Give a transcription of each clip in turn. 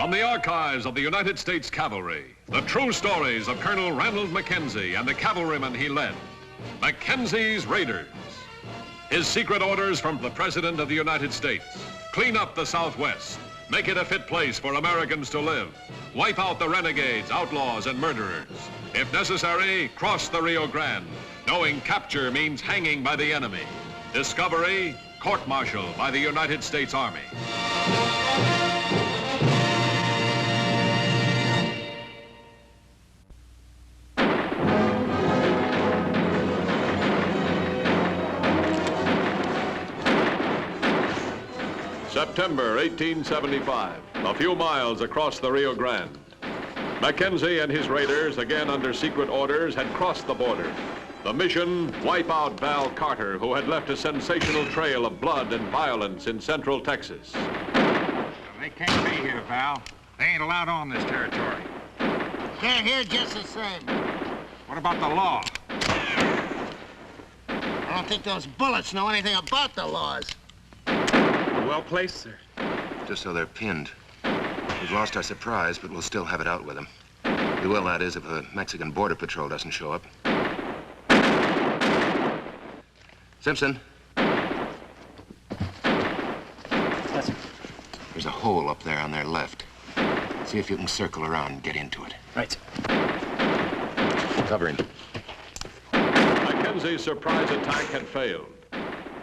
From the archives of the United States Cavalry, the true stories of Colonel Ranald Mackenzie and the cavalrymen he led. Mackenzie's Raiders. His secret orders from the President of the United States. Clean up the Southwest. Make it a fit place for Americans to live. Wipe out the renegades, outlaws, and murderers. If necessary, cross the Rio Grande, knowing capture means hanging by the enemy. Discovery, court-martial by the United States Army. September 1875, a few miles across the Rio Grande. Mackenzie and his raiders, again under secret orders, had crossed the border. The mission, wipe out Val Carter, who had left a sensational trail of blood and violence in central Texas. They can't be here, Val. They ain't allowed on this territory. They're here just the same. What about the law? I don't think those bullets know anything about the laws. Well placed, sir. Just so they're pinned. We've lost our surprise, but we'll still have it out with them. We will, that is, if a Mexican border patrol doesn't show up. Simpson. Yes, sir. There's a hole up there on their left. See if you can circle around and get into it. Right, sir. Cover him. Mackenzie's surprise attack had failed.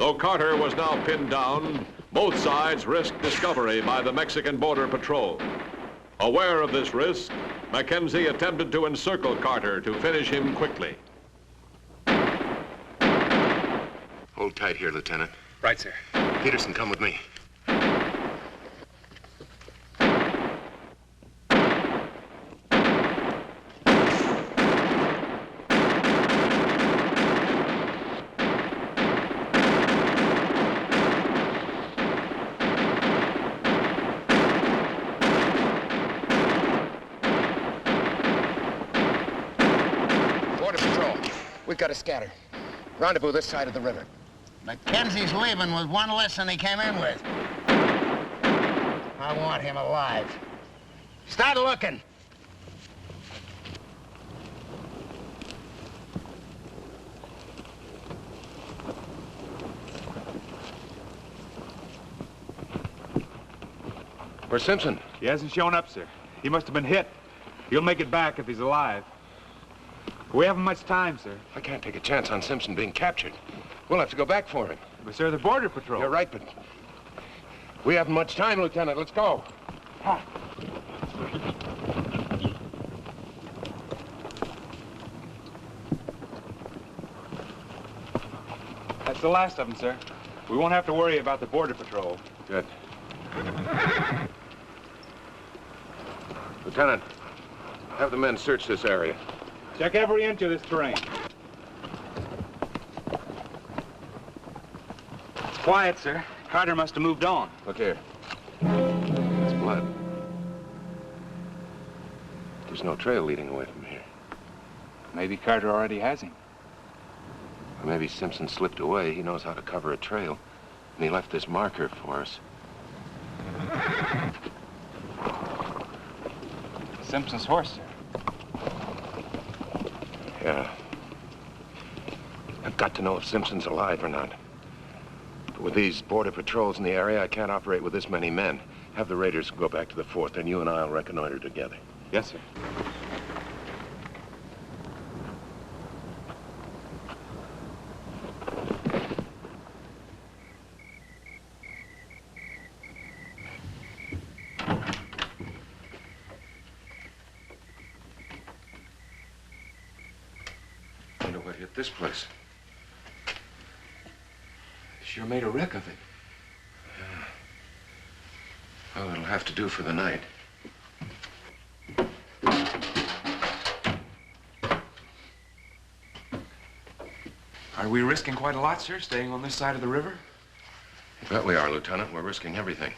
Though Carter was now pinned down, both sides risked discovery by the Mexican Border Patrol. Aware of this risk, Mackenzie attempted to encircle Carter to finish him quickly. Hold tight here, Lieutenant. Right, sir. Peterson, come with me. We've got to scatter. Rendezvous this side of the river. Mackenzie's leaving with one less than he came in with. I want him alive. Start looking. Where's Simpson? He hasn't shown up, sir. He must have been hit. He'll make it back if he's alive. We haven't much time, sir. I can't take a chance on Simpson being captured. We'll have to go back for him. But, sir, the Border Patrol. You're right, but we haven't much time, Lieutenant. Let's go. That's the last of them, sir. We won't have to worry about the Border Patrol. Good. Lieutenant, have the men search this area. Check every inch of this terrain. It's quiet, sir. Carter must have moved on. Look here. It's blood. There's no trail leading away from here. Maybe Carter already has him. Or maybe Simpson slipped away. He knows how to cover a trail. And he left this marker for us. Simpson's horse, sir. Yeah. I've got to know if Simpson's alive or not. But with these border patrols in the area, I can't operate with this many men. Have the raiders go back to the fort, then you and I'll reconnoiter together. Yes, sir. Hit this place. Sure made a wreck of it. Yeah. Well, it'll have to do for the night. Are we risking quite a lot, sir, staying on this side of the river? You bet we are, Lieutenant. We're risking everything.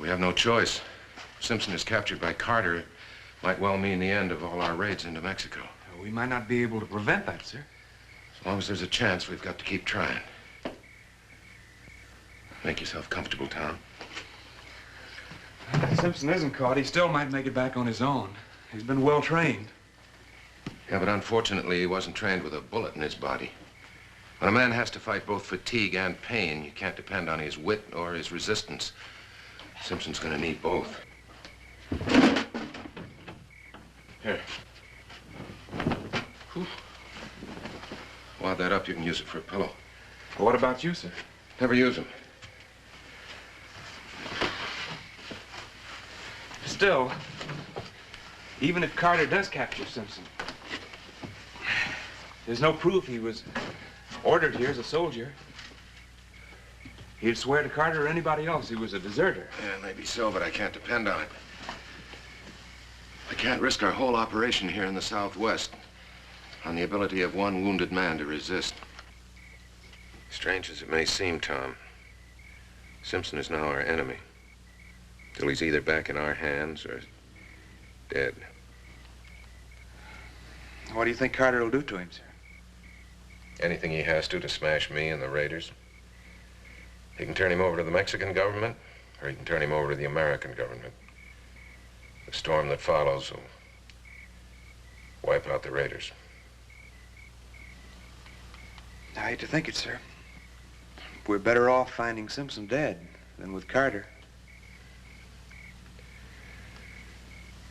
We have no choice. If Simpson is captured by Carter, it might well mean the end of all our raids into Mexico. We might not be able to prevent that, sir. As long as there's a chance, we've got to keep trying. Make yourself comfortable, Tom. If Simpson isn't caught, he still might make it back on his own. He's been well trained. Yeah, but unfortunately, he wasn't trained with a bullet in his body. When a man has to fight both fatigue and pain, you can't depend on his wit or his resistance. Simpson's gonna need both. Here. Whew. Wad that up, you can use it for a pillow. Well, what about you, sir? Never use them. Still, even if Carter does capture Simpson, there's no proof he was ordered here as a soldier. He'd swear to Carter or anybody else he was a deserter. Yeah, maybe so, but I can't depend on it. I can't risk our whole operation here in the Southwest on the ability of one wounded man to resist. Strange as it may seem, Tom, Simpson is now our enemy. Till he's either back in our hands or dead. What do you think Carter will do to him, sir? Anything he has to smash me and the raiders. He can turn him over to the Mexican government, or he can turn him over to the American government. The storm that follows will wipe out the raiders. I hate to think it, sir. We're better off finding Simpson dead than with Carter.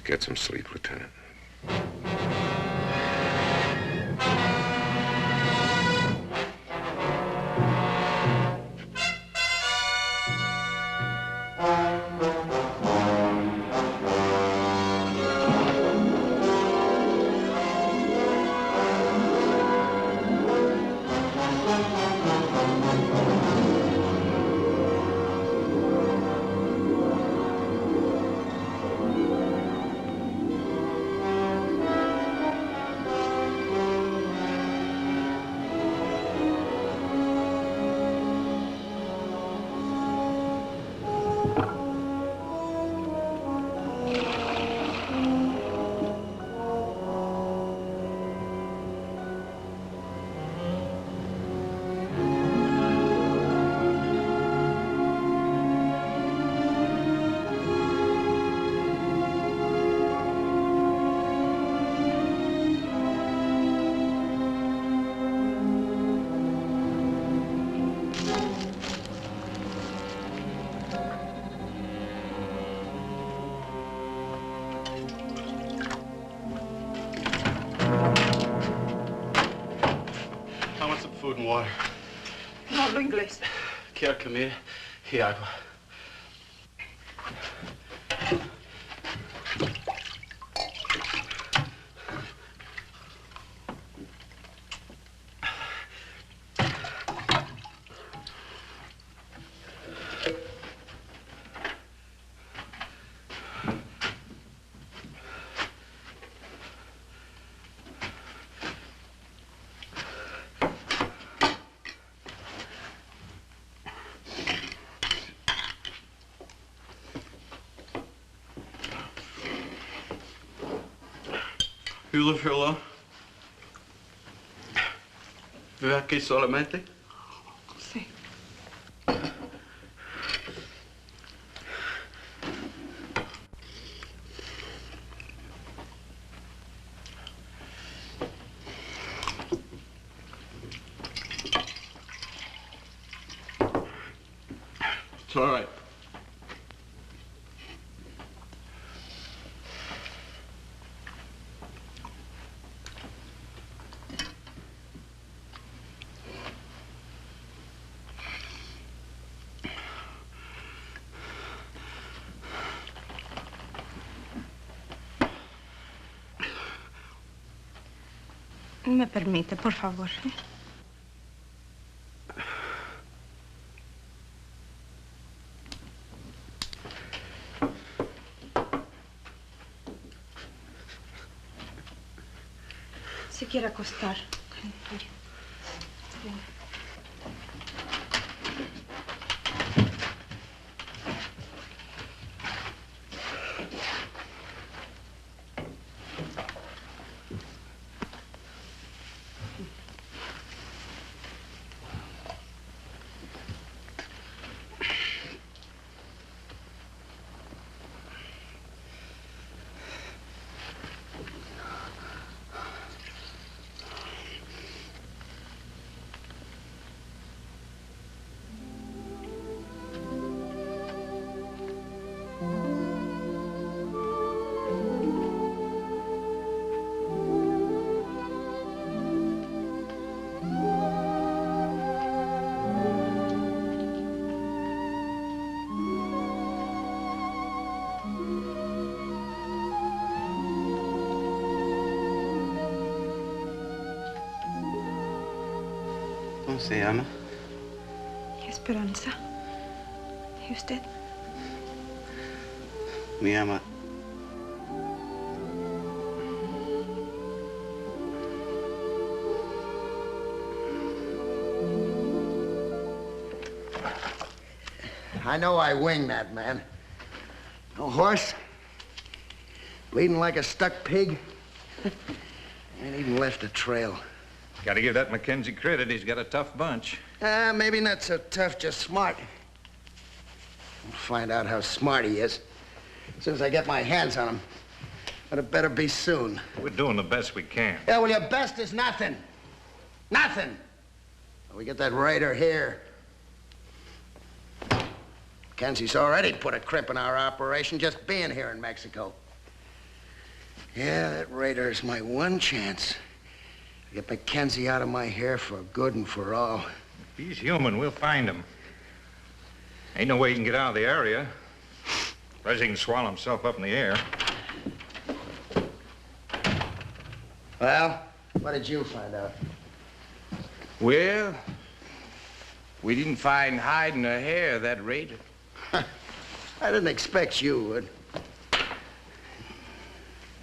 Get some sleep, Lieutenant. Food and water. No hablo inglés. Quiero comida y agua. You live here alone? ¿Vive aquí solamente? Sí. It's all right. Me permite, por favor. Se quiere acostar. ¿Cómo se llama? Esperanza. ¿Y usted? Me llama. I know I winged that man. No horse, bleeding like a stuck pig. Ain't even left a trail. Gotta give that Mackenzie credit. He's got a tough bunch. Maybe not so tough, just smart. We'll find out how smart he is as soon as I get my hands on him. But it better be soon. We're doing the best we can. Yeah, well, your best is nothing. Nothing. We get that raider here. Mackenzie's already put a crimp in our operation just being here in Mexico. Yeah, that raider's my one chance to get Mackenzie out of my hair for good and for all. If he's human, we'll find him. Ain't no way he can get out of the area. Unless he can swallow himself up in the air. Well, what did you find out? Well, we didn't find hide nor hair of that raider. I didn't expect you would.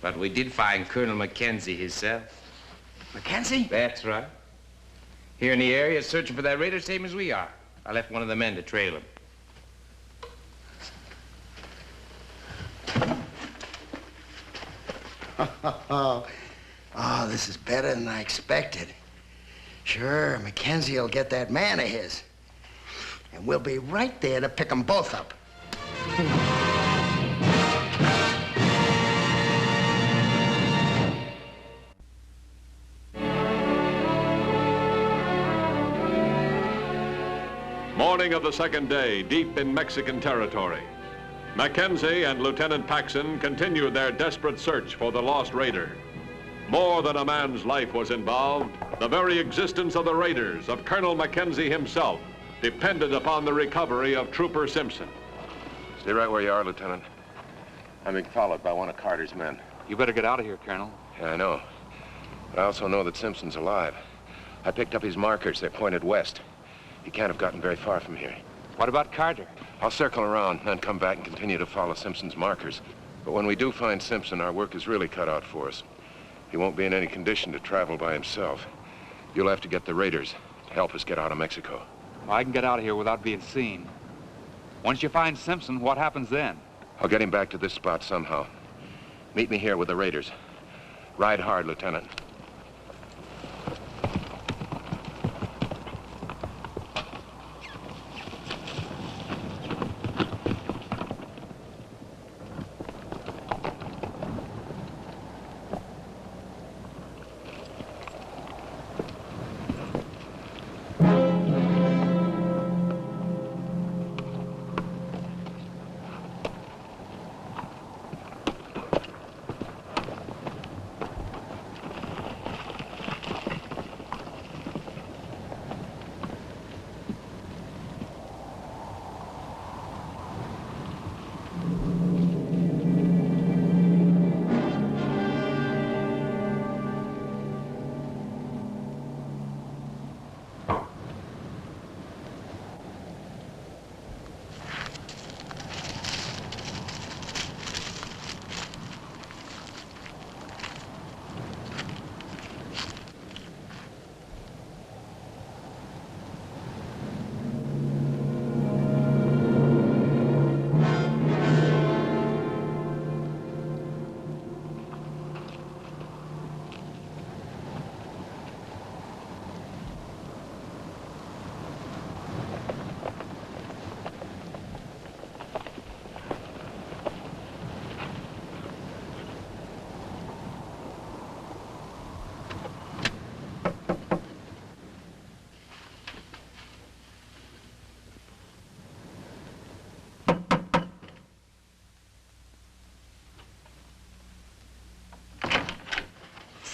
But we did find Colonel Mackenzie himself. Mackenzie? That's right. Here in the area, searching for that raider, same as we are. I left one of the men to trail him. Oh, this is better than I expected. Sure, Mackenzie will get that man of his. And we'll be right there to pick them both up. Morning of the second day, deep in Mexican territory. Mackenzie and Lieutenant Paxson continued their desperate search for the lost raider. More than a man's life was involved. The very existence of the raiders, of Colonel Mackenzie himself, depended upon the recovery of Trooper Simpson. Stay right where you are, Lieutenant. I'm being followed by one of Carter's men. You better get out of here, Colonel. Yeah, I know. But I also know that Simpson's alive. I picked up his markers. They're pointed west. He can't have gotten very far from here. What about Carter? I'll circle around, then come back and continue to follow Simpson's markers. But when we do find Simpson, our work is really cut out for us. He won't be in any condition to travel by himself. You'll have to get the raiders to help us get out of Mexico. Well, I can get out of here without being seen. Once you find Simpson, what happens then? I'll get him back to this spot somehow. Meet me here with the raiders. Ride hard, Lieutenant.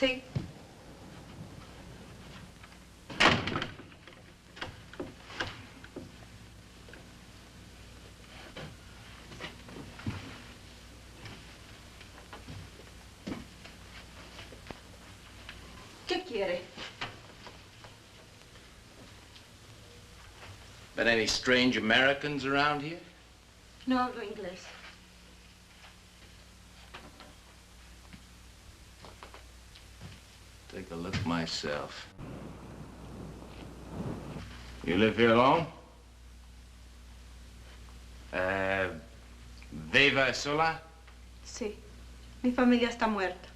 Sí. ¿Qué quiere? Been any strange Americans around here? No hablo inglés. Take a look myself. You live here alone? ¿Vive sola? Sí. Mi familia está muerta.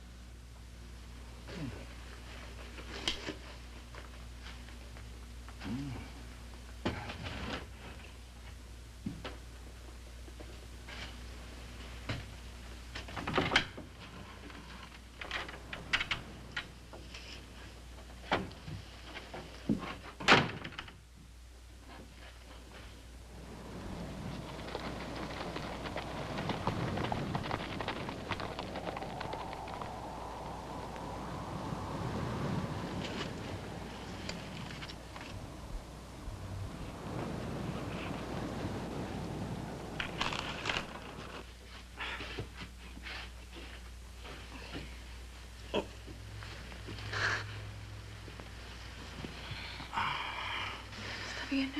Bien.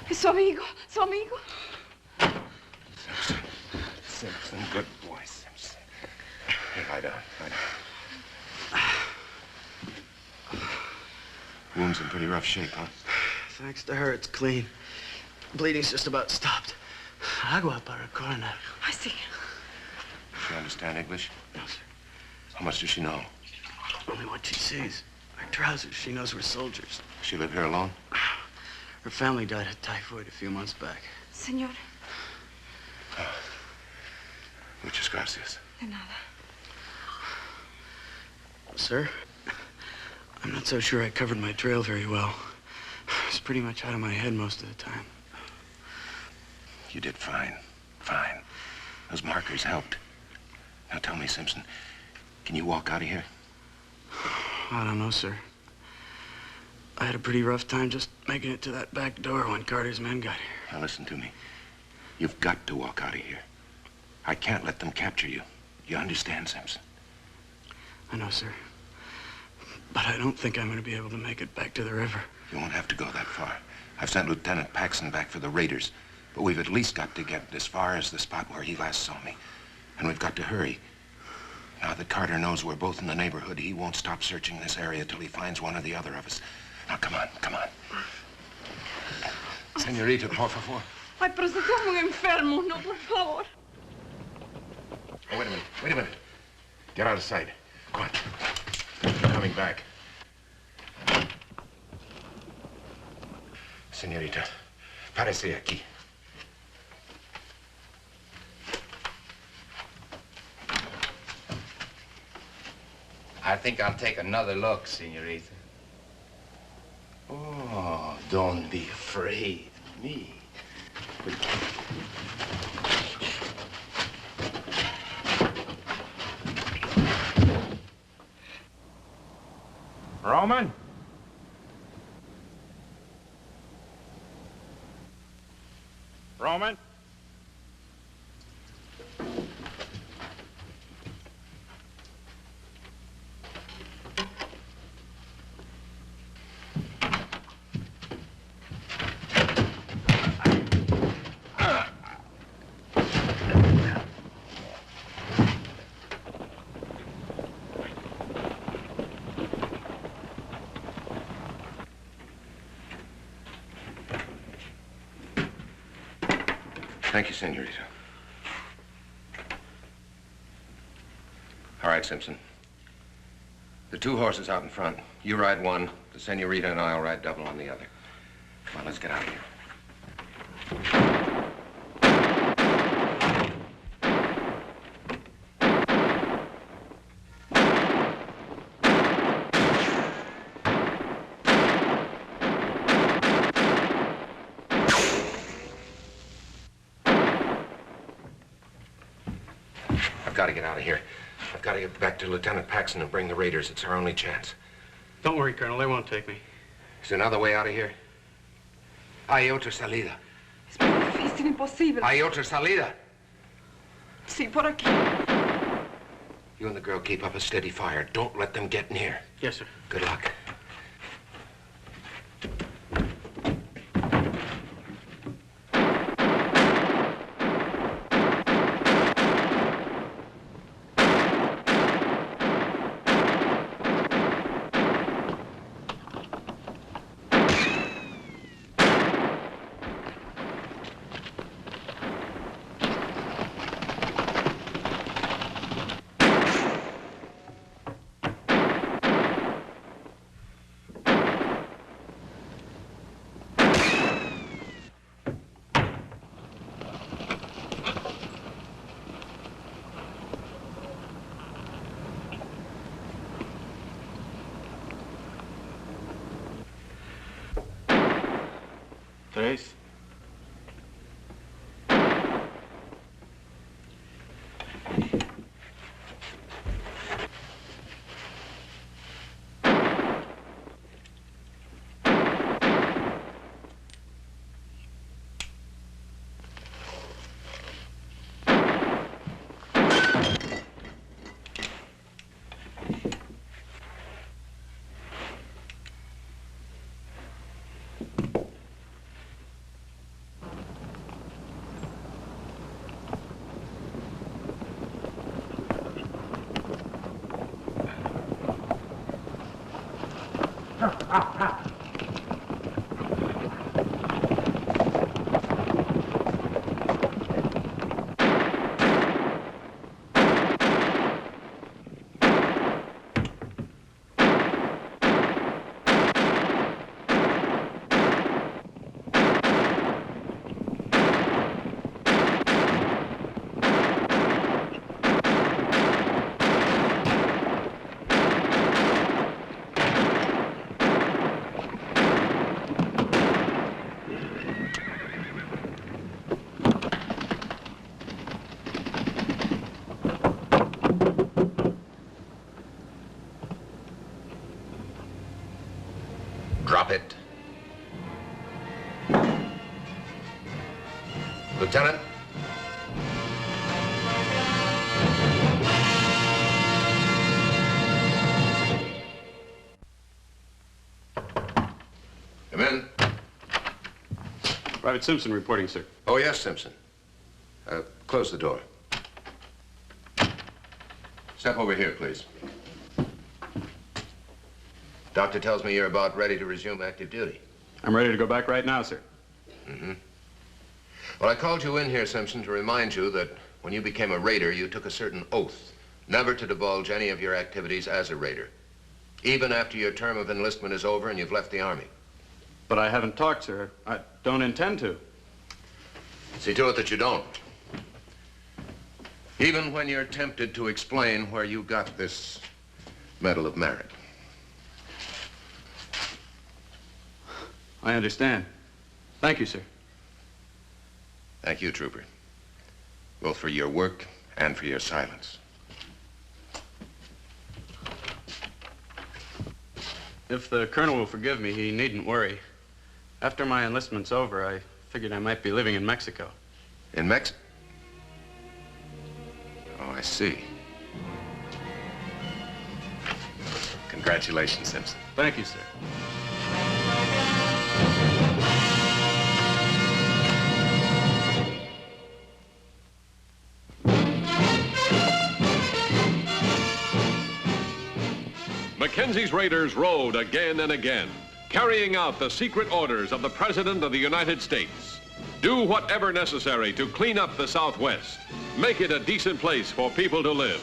Es su amigo, su amigo. Simpson, good boy, Simpson. Here, lie down, lie down. Wound's in pretty rough shape, huh? Thanks to her, it's clean. Bleeding's just about stopped. Agua para coronar. I see. Does she understand English? No, sir. How much does she know? Only what she sees. Our trousers, she knows we're soldiers. Does she live here alone? Her family died of typhoid a few months back. Señor. Muchas gracias. De nada. Sir, I'm not so sure I covered my trail very well. I was pretty much out of my head most of the time. You did fine. Fine. Those markers helped. Now tell me, Simpson, can you walk out of here? I don't know, sir. I had a pretty rough time just making it to that back door when Carter's men got here. Now listen to me. You've got to walk out of here. I can't let them capture you. You understand, Simpson? I know, sir. But I don't think I'm going to be able to make it back to the river. You won't have to go that far. I've sent Lieutenant Paxson back for the raiders. But we've at least got to get as far as the spot where he last saw me. And we've got to hurry. Now that Carter knows we're both in the neighborhood, he won't stop searching this area till he finds one or the other of us. Now, come on, come on. Señorita, por favor. Ay, pero se está muy enfermo, no, por favor. Oh, wait a minute, wait a minute. Get out of sight. Come on. I'm coming back. Señorita, párese aquí. I think I'll take another look, senorita. Oh, don't be afraid of me. Roman? Roman? Thank you, Senorita. All right, Simpson. The two horses out in front. You ride one, the Senorita and I'll ride double on the other. Come on, let's get out of here. I've got to get out of here. I've got to get back to Lieutenant Paxson and bring the raiders. It's our only chance. Don't worry, Colonel. They won't take me. Is there another way out of here? Hay otra salida. Es muy difícil, imposible. Hay otra salida. Sí, por aquí. You and the girl keep up a steady fire. Don't let them get near. Yes, sir. Good luck. Tres. Drop it. Lieutenant. Come in. Private Simpson reporting, sir. Oh, yes, Simpson. Close the door. Step over here, please. Doctor tells me you're about ready to resume active duty. I'm ready to go back right now, sir. Mm-hmm. Well, I called you in here, Simpson, to remind you that when you became a raider, you took a certain oath never to divulge any of your activities as a raider, even after your term of enlistment is over and you've left the Army. But I haven't talked, sir. I don't intend to. See to it that you don't. Even when you're tempted to explain where you got this Medal of Merit. I understand. Thank you, sir. Thank you, Trooper. Both for your work and for your silence. If the colonel will forgive me, he needn't worry. After my enlistment's over, I figured I might be living in Mexico. In Mexico? Oh, I see. Congratulations, Simpson. Thank you, sir. Mackenzie's raiders rode again and again, carrying out the secret orders of the President of the United States. Do whatever necessary to clean up the Southwest. Make it a decent place for people to live.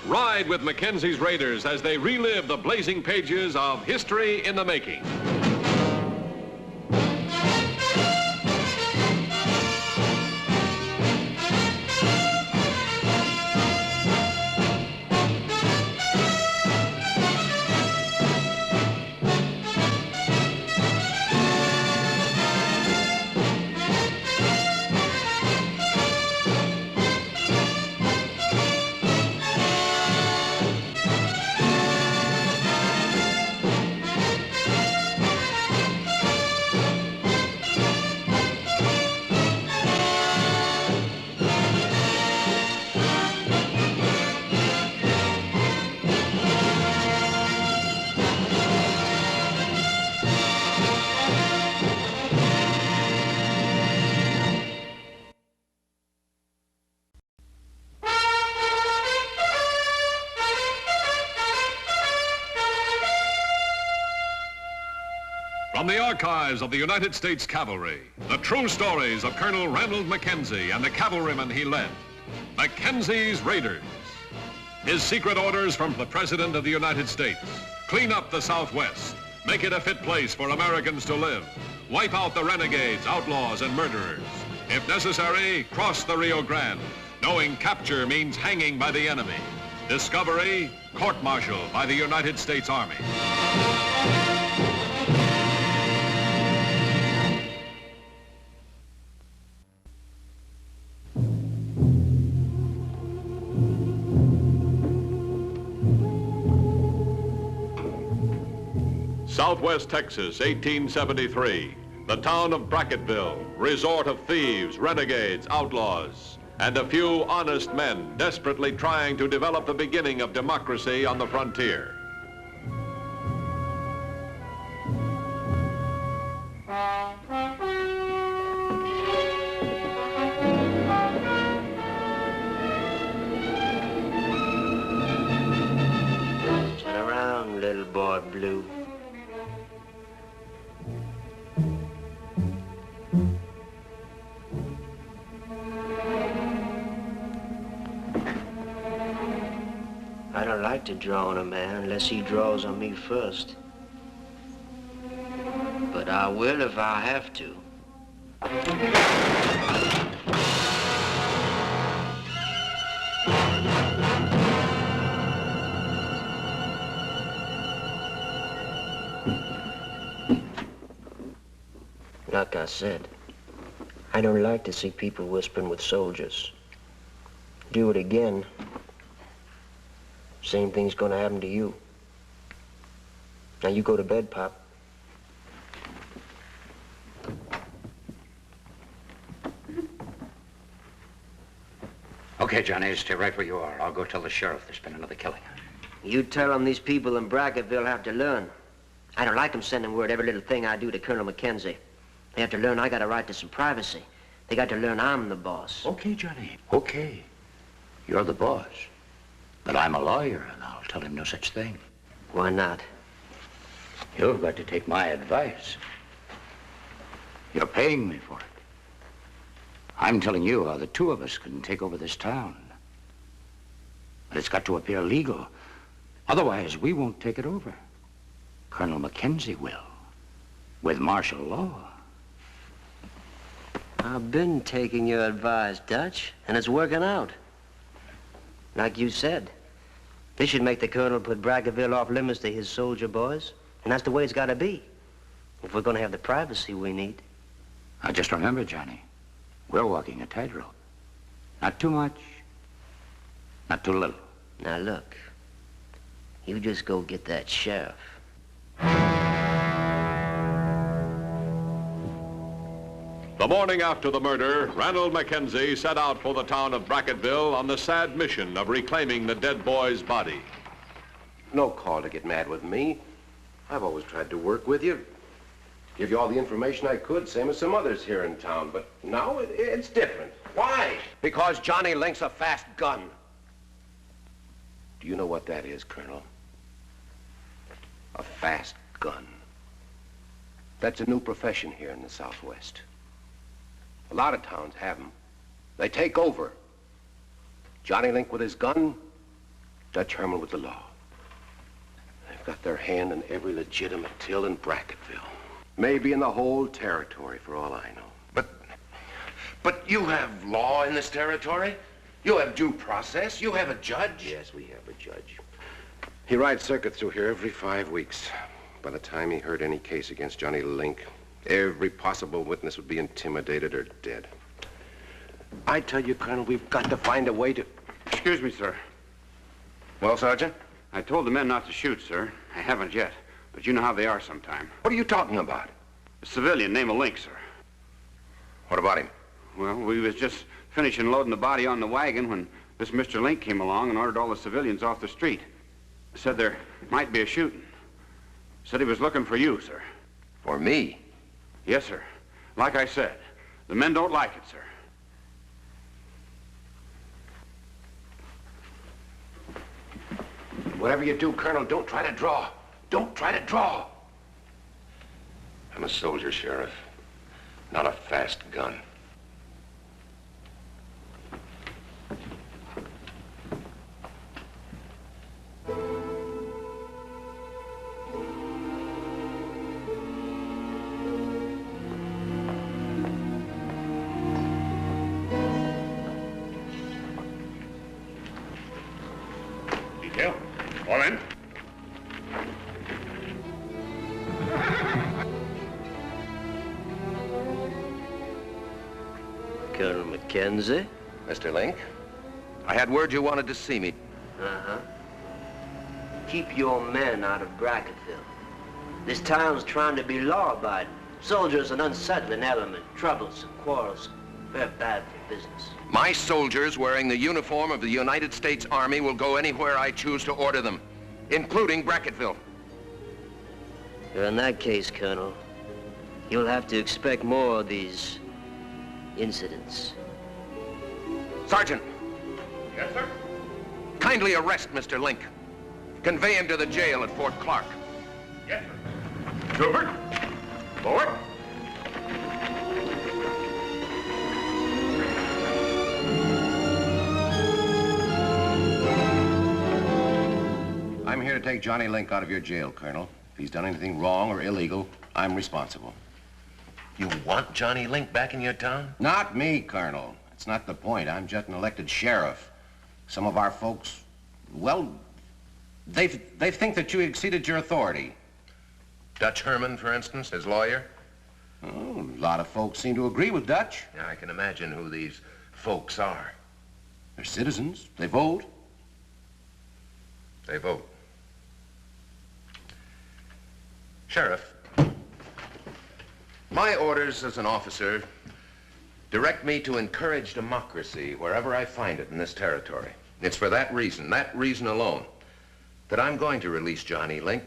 Ride with Mackenzie's raiders as they relive the blazing pages of history in the making. From the archives of the United States Cavalry, the true stories of Colonel Ranald Mackenzie and the cavalrymen he led. Mackenzie's Raiders. His secret orders from the President of the United States. Clean up the Southwest. Make it a fit place for Americans to live. Wipe out the renegades, outlaws, and murderers. If necessary, cross the Rio Grande, knowing capture means hanging by the enemy. Discovery, court-martial by the United States Army. Southwest Texas, 1873. The town of Brackettville, resort of thieves, renegades, outlaws, and a few honest men desperately trying to develop the beginning of democracy on the frontier. Turn around, little boy blue. I don't like to draw on a man unless he draws on me first. But I will if I have to. Like I said, I don't like to see people whispering with soldiers. Do it again, same thing's gonna happen to you. Now you go to bed, Pop. Okay, Johnny, stay right where you are. I'll go tell the sheriff there's been another killing. You tell them these people in Brackettville have to learn. I don't like them sending word every little thing I do to Colonel Mackenzie. They have to learn I got a right to some privacy. They got to learn I'm the boss. Okay, Johnny, okay. You're the boss. But I'm a lawyer, and I'll tell him no such thing. Why not? You've got to take my advice. You're paying me for it. I'm telling you how the two of us can take over this town. But it's got to appear legal. Otherwise, we won't take it over. Colonel Mackenzie will, with martial law. I've been taking your advice, Dutch, and it's working out. Like you said, this should make the colonel put Brackettville off limits to his soldier boys, and that's the way it's got to be, if we're going to have the privacy we need. Now, just remember, Johnny, we're walking a tightrope. Not too much, not too little. Now, look, you just go get that sheriff. The morning after the murder, Ranald Mackenzie set out for the town of Brackettville on the sad mission of reclaiming the dead boy's body. No call to get mad with me. I've always tried to work with you. Give you all the information I could, same as some others here in town. But now it's different. Why? Because Johnny Link's a fast gun. Do you know what that is, Colonel? A fast gun. That's a new profession here in the Southwest. A lot of towns have them. They take over. Johnny Link with his gun, Dutch Herman with the law. They've got their hand in every legitimate till in Brackettville. Maybe in the whole territory, for all I know. But you have law in this territory? You have due process? You have a judge? Yes, we have a judge. He rides circuit through here every 5 weeks. By the time he heard any case against Johnny Link, every possible witness would be intimidated or dead. I tell you, Colonel, we've got to find a way to... Excuse me, sir. Well, Sergeant? I told the men not to shoot, sir. I haven't yet, but you know how they are sometime. What are you talking about? A civilian named Link, sir. What about him? Well, we was just finishing loading the body on the wagon when this Mr. Link came along and ordered all the civilians off the street. Said there might be a shooting. Said he was looking for you, sir. For me? Yes, sir. Like I said, the men don't like it, sir. Whatever you do, Colonel, don't try to draw. Don't try to draw. I'm a soldier, Sheriff, not a fast gun. Detail, all in. Colonel Mackenzie? Mr. Link, I had word you wanted to see me. Uh-huh. Keep your men out of Brackettville. This town's trying to be law-abiding. Soldiers an unsettling element, troublesome, quarrelsome. Very bad for business. My soldiers wearing the uniform of the United States Army will go anywhere I choose to order them, including Brackettville. In that case, Colonel, you'll have to expect more of these incidents. Sergeant! Yes, sir? Kindly arrest Mr. Link. Convey him to the jail at Fort Clark. Yes, sir. Trooper, forward. I'm here to take Johnny Link out of your jail, Colonel. If he's done anything wrong or illegal, I'm responsible. You want Johnny Link back in your town? Not me, Colonel. That's not the point. I'm just an elected sheriff. Some of our folks, well, they think that you exceeded your authority. Dutch Herman, for instance, his lawyer? Oh, a lot of folks seem to agree with Dutch. Yeah, I can imagine who these folks are. They're citizens. They vote. They vote. Sheriff, my orders as an officer direct me to encourage democracy wherever I find it in this territory. It's for that reason alone, that I'm going to release Johnny Link.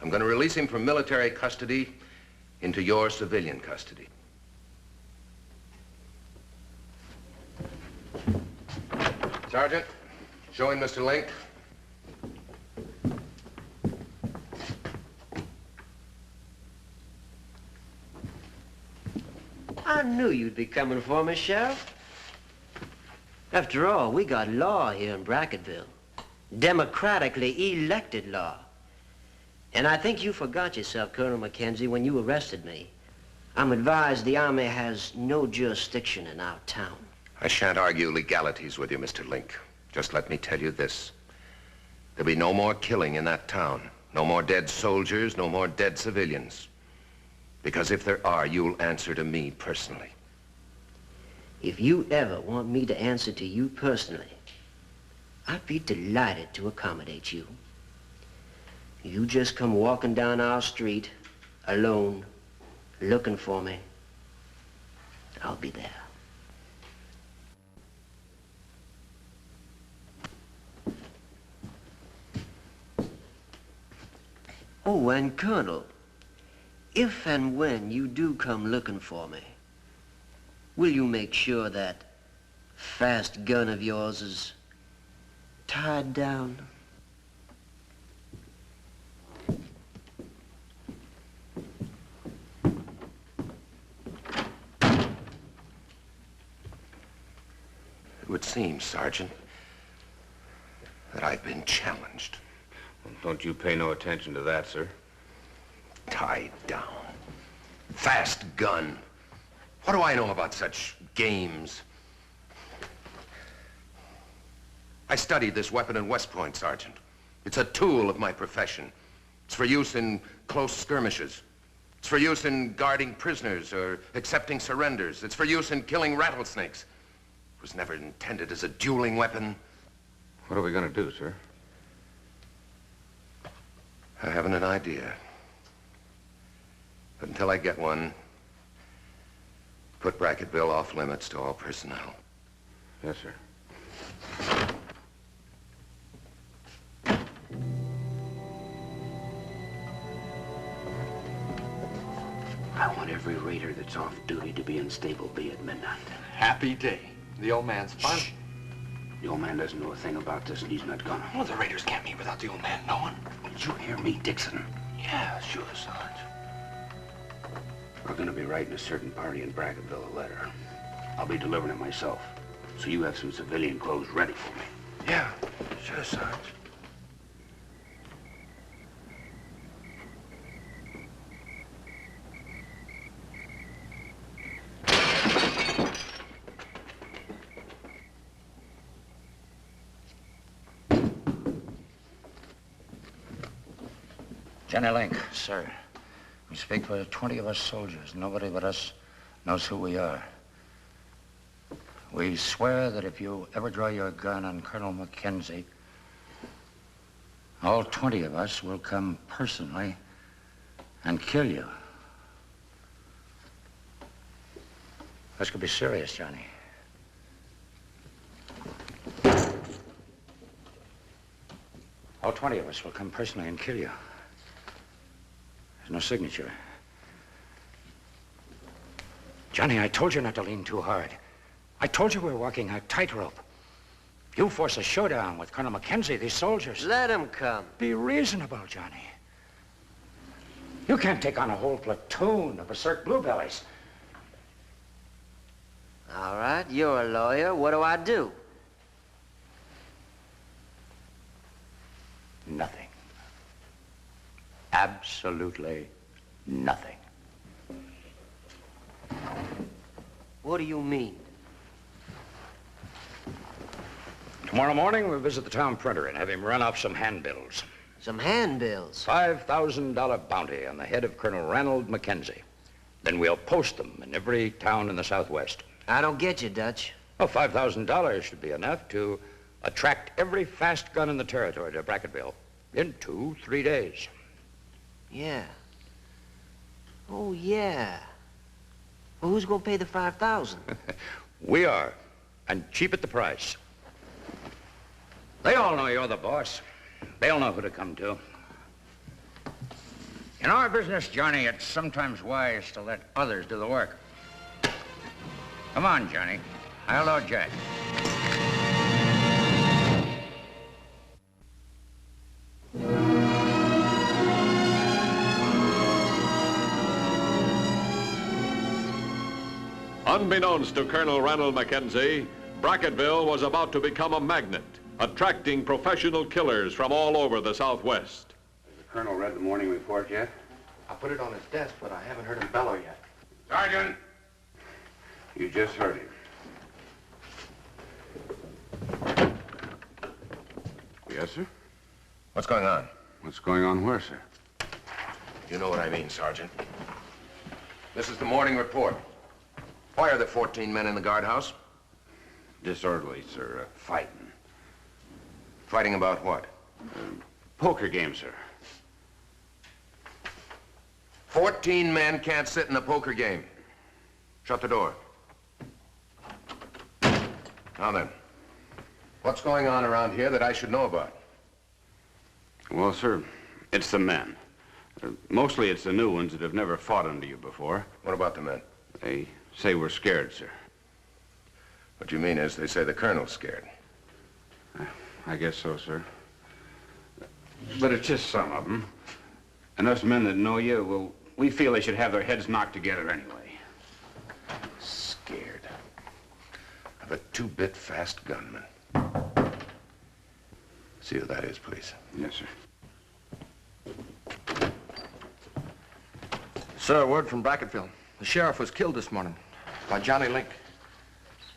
I'm going to release him from military custody into your civilian custody. Sergeant, showing Mr. Link. I knew you'd be coming for me, Sheriff. After all, we got law here in Brackettville. Democratically elected law. And I think you forgot yourself, Colonel Mackenzie, when you arrested me. I'm advised the Army has no jurisdiction in our town. I shan't argue legalities with you, Mr. Link. Just let me tell you this. There'll be no more killing in that town. No more dead soldiers, no more dead civilians. Because if there are, you'll answer to me personally. If you ever want me to answer to you personally, I'd be delighted to accommodate you. You just come walking down our street, alone, looking for me. I'll be there. Oh, and Colonel, if and when you do come looking for me, will you make sure that fast gun of yours is tied down? It would seem, Sergeant, that I've been challenged. Well, don't you pay no attention to that, sir. Tied down. Fast gun. What do I know about such games? I studied this weapon in West Point, Sergeant. It's a tool of my profession. It's for use in close skirmishes. It's for use in guarding prisoners or accepting surrenders. It's for use in killing rattlesnakes. It was never intended as a dueling weapon. What are we going to do, sir? I haven't an idea. But until I get one, put Brackettville off limits to all personnel. Yes, sir. I want every raider that's off duty to be in Stable B at midnight. Happy day. The old man's fine. Shh. The old man doesn't know a thing about this, and he's not gonna. Well, the raiders can't meet without the old man knowing. Did you hear me, Dixon? Yeah, sure, Sarge. We're going to be writing a certain party in Brackettville a letter. I'll be delivering it myself. So you have some civilian clothes ready for me. Yeah, sure, Sarge. Johnny Link, sir. We speak for 20 of us soldiers. Nobody but us knows who we are. We swear that if you ever draw your gun on Colonel Mackenzie, all 20 of us will come personally and kill you. This could be serious, Johnny. All 20 of us will come personally and kill you. There's no signature. Johnny, I told you not to lean too hard. I told you we were walking a tightrope. You force a showdown with Colonel Mackenzie, these soldiers. Let him come. Be reasonable, Johnny. You can't take on a whole platoon of berserk bluebellies. All right, you're a lawyer. What do I do? Nothing. Absolutely nothing. What do you mean? Tomorrow morning, we'll visit the town printer and have him run off some handbills. Some handbills? $5,000 bounty on the head of Colonel Ranald Mackenzie. Then we'll post them in every town in the Southwest. I don't get you, Dutch. Well, $5,000 should be enough to attract every fast gun in the territory to Brackettville in 2-3 days. Yeah. Oh, yeah. Well, who's gonna pay the $5,000? We are, and cheap at the price. They all know you're the boss. They'll know who to come to. In our business, Johnny, it's sometimes wise to let others do the work. Come on, Johnny. I'll load Jack. Unbeknownst to Colonel Ranald Mackenzie, Brackettville was about to become a magnet, attracting professional killers from all over the Southwest. Has the colonel read the morning report yet? I put it on his desk, but I haven't heard him bellow yet. Sergeant! You just heard him. Yes, sir? What's going on? What's going on where, sir? You know what I mean, Sergeant. This is the morning report. Why are there 14 men in the guardhouse? Disorderly, sir. Fighting. Fighting about what? Poker game, sir. 14 men can't sit in a poker game. Shut the door. Now then, what's going on around here that I should know about? Well, sir, it's the men. Mostly it's the new ones that have never fought under you before. What about the men? They say we're scared, sir. What you mean is they say the colonel's scared. I guess so, sir. But it's just some of them. And us men that know you, well, we feel they should have their heads knocked together anyway. Scared of a 2-bit fast gunman. See who that is, please. Yes, sir. Sir, word from Brackettville. The sheriff was killed this morning by Johnny Link.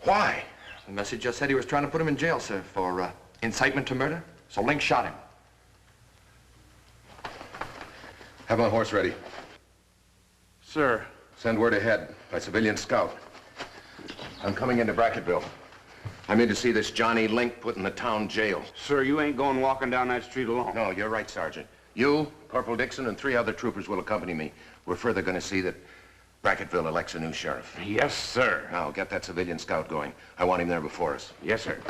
Why? The message just said he was trying to put him in jail, sir, for incitement to murder. So Link shot him. Have my horse ready. Sir. Send word ahead by civilian scout. I'm coming into Brackettville. I'm in to see this Johnny Link put in the town jail. Sir, you ain't going walking down that street alone. No, you're right, Sergeant. You, Corporal Dixon, and 3 other troopers will accompany me. We're further going to see that Brackettville elects a new sheriff. Yes, sir. Now, get that civilian scout going. I want him there before us. Yes, sir.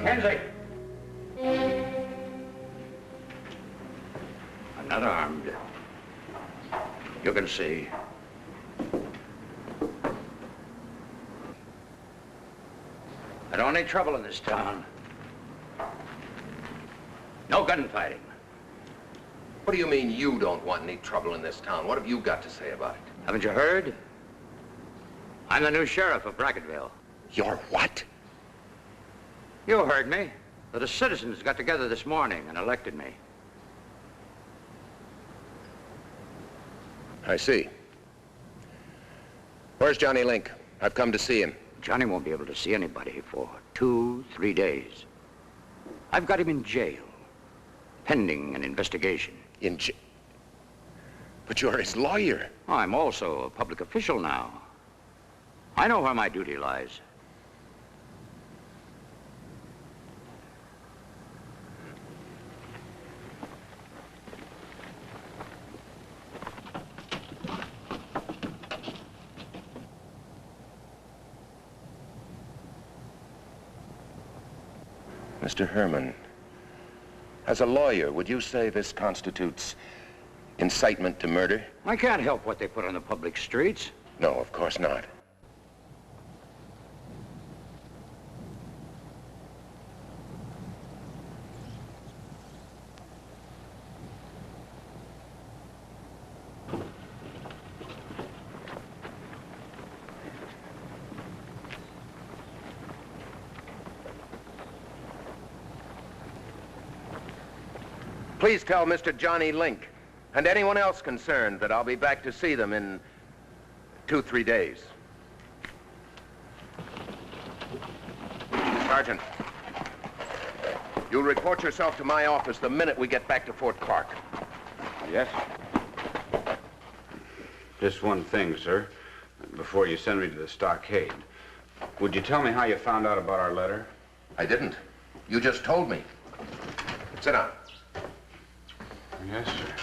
Mackenzie! I'm not armed. You can see. I don't want any trouble in this town. No gunfighting. What do you mean you don't want any trouble in this town? What have you got to say about it? Haven't you heard? I'm the new sheriff of Brackettville. You're what? You heard me. The citizens got together this morning and elected me. I see. Where's Johnny Link? I've come to see him. Johnny won't be able to see anybody for 2-3 days. I've got him in jail, pending an investigation. In jail? But you're his lawyer. I'm also a public official now. I know where my duty lies. Mr. Herman, as a lawyer, would you say this constitutes incitement to murder? I can't help what they put on the public streets. No, of course not. Please tell Mr. Johnny Link and anyone else concerned that I'll be back to see them in 2-3 days. Sergeant, you'll report yourself to my office the minute we get back to Fort Clark. Yes? Just one thing, sir, before you send me to the stockade. Would you tell me how you found out about our letter? I didn't. You just told me. Sit down. Yes, sir.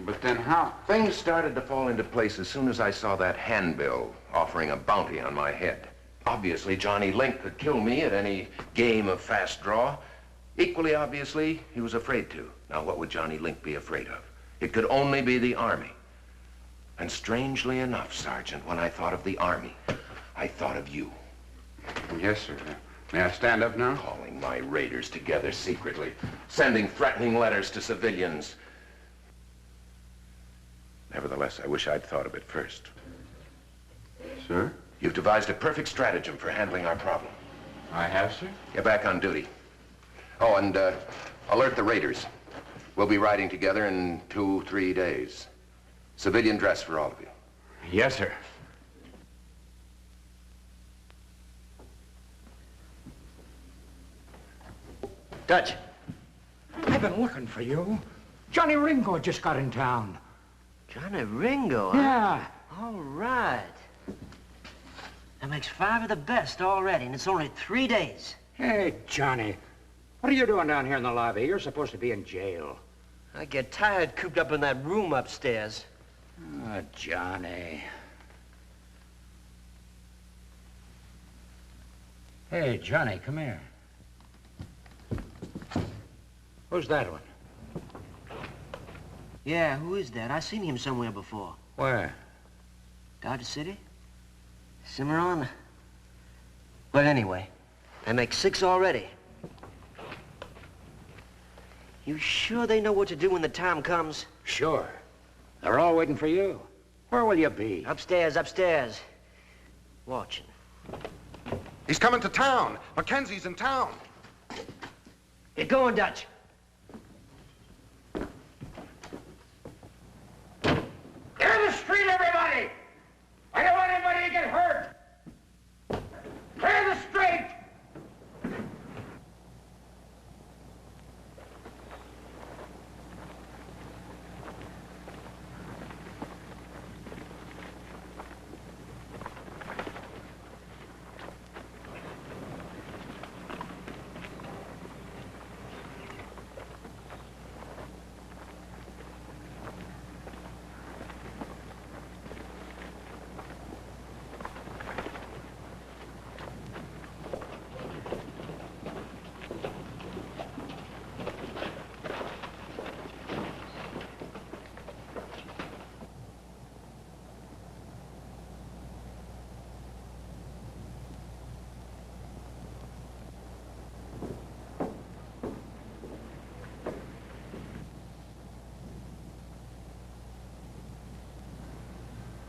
But then how? Things started to fall into place as soon as I saw that handbill offering a bounty on my head. Obviously, Johnny Link could kill me at any game of fast draw. Equally obviously, he was afraid to. Now, what would Johnny Link be afraid of? It could only be the Army. And strangely enough, Sergeant, when I thought of the Army, I thought of you. Yes, sir. May I stand up now? Calling my raiders together secretly, sending threatening letters to civilians. Nevertheless, I wish I'd thought of it first. Sir? You've devised a perfect stratagem for handling our problem. I have, sir? Get back on duty. Oh, and alert the raiders. We'll be riding together in 2-3 days. Civilian dress for all of you. Yes, sir. Dutch. I've been looking for you. Johnny Grjngo just got in town. Johnny Grjngo, huh? Yeah. All right. That makes 5 of the best already, and it's only 3 days. Hey, Johnny. What are you doing down here in the lobby? You're supposed to be in jail. I get tired cooped up in that room upstairs. Oh, Johnny. Hey, Johnny, come here. Who's that one? Yeah, who is that? I've seen him somewhere before. Where? Dodge City? Cimarron? But anyway, I make 6 already. You sure they know what to do when the time comes? Sure. They're all waiting for you. Where will you be? Upstairs, upstairs. Watching. He's coming to town. Mackenzie's in town. Get going, Dutch. Get in the street, everybody! I don't want anybody to get hurt! Clear the street!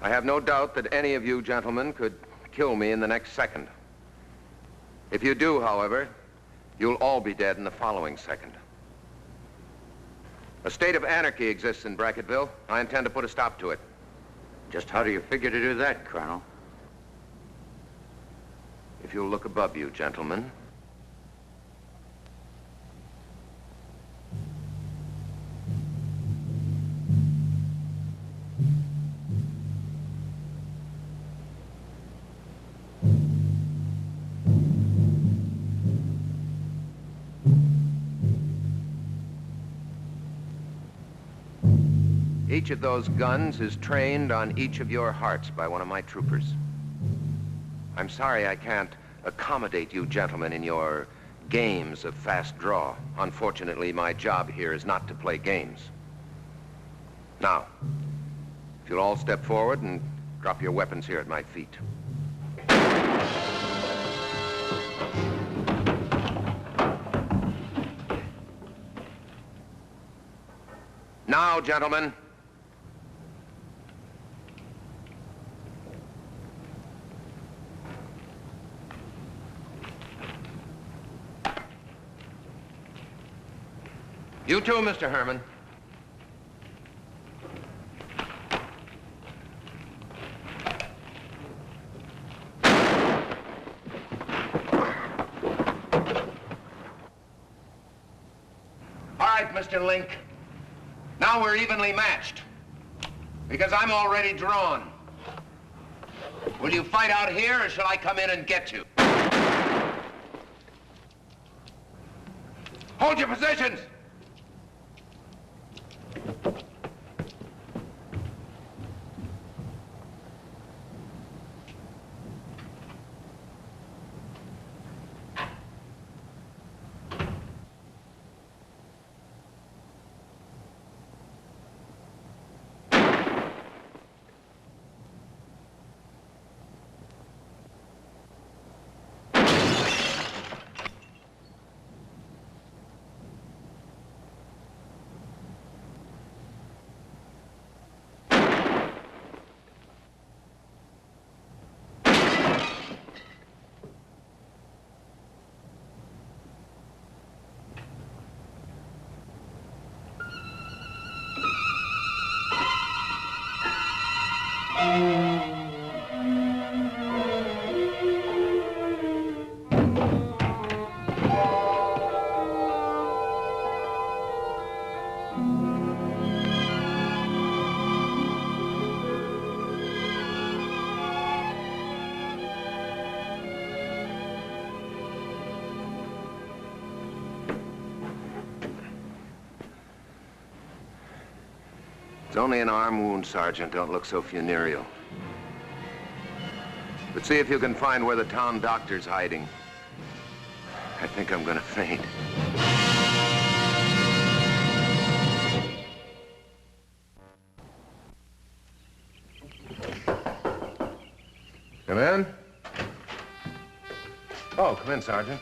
I have no doubt that any of you gentlemen could kill me in the next second. If you do, however, you'll all be dead in the following second. A state of anarchy exists in Brackettville. I intend to put a stop to it. Just how do you figure to do that, Colonel? If you'll look above you, gentlemen. Each of those guns is trained on each of your hearts by one of my troopers. I'm sorry I can't accommodate you gentlemen in your games of fast draw. Unfortunately, my job here is not to play games. Now, if you'll all step forward and drop your weapons here at my feet. Now, gentlemen. You too, Mr. Herman. All right, Mr. Link. Now we're evenly matched, because I'm already drawn. Will you fight out here, or shall I come in and get you? Hold your positions! It's only an arm wound, Sergeant. Don't look so funereal. But see if you can find where the town doctor's hiding. I think I'm gonna faint. Come in. Oh, come in, Sergeant.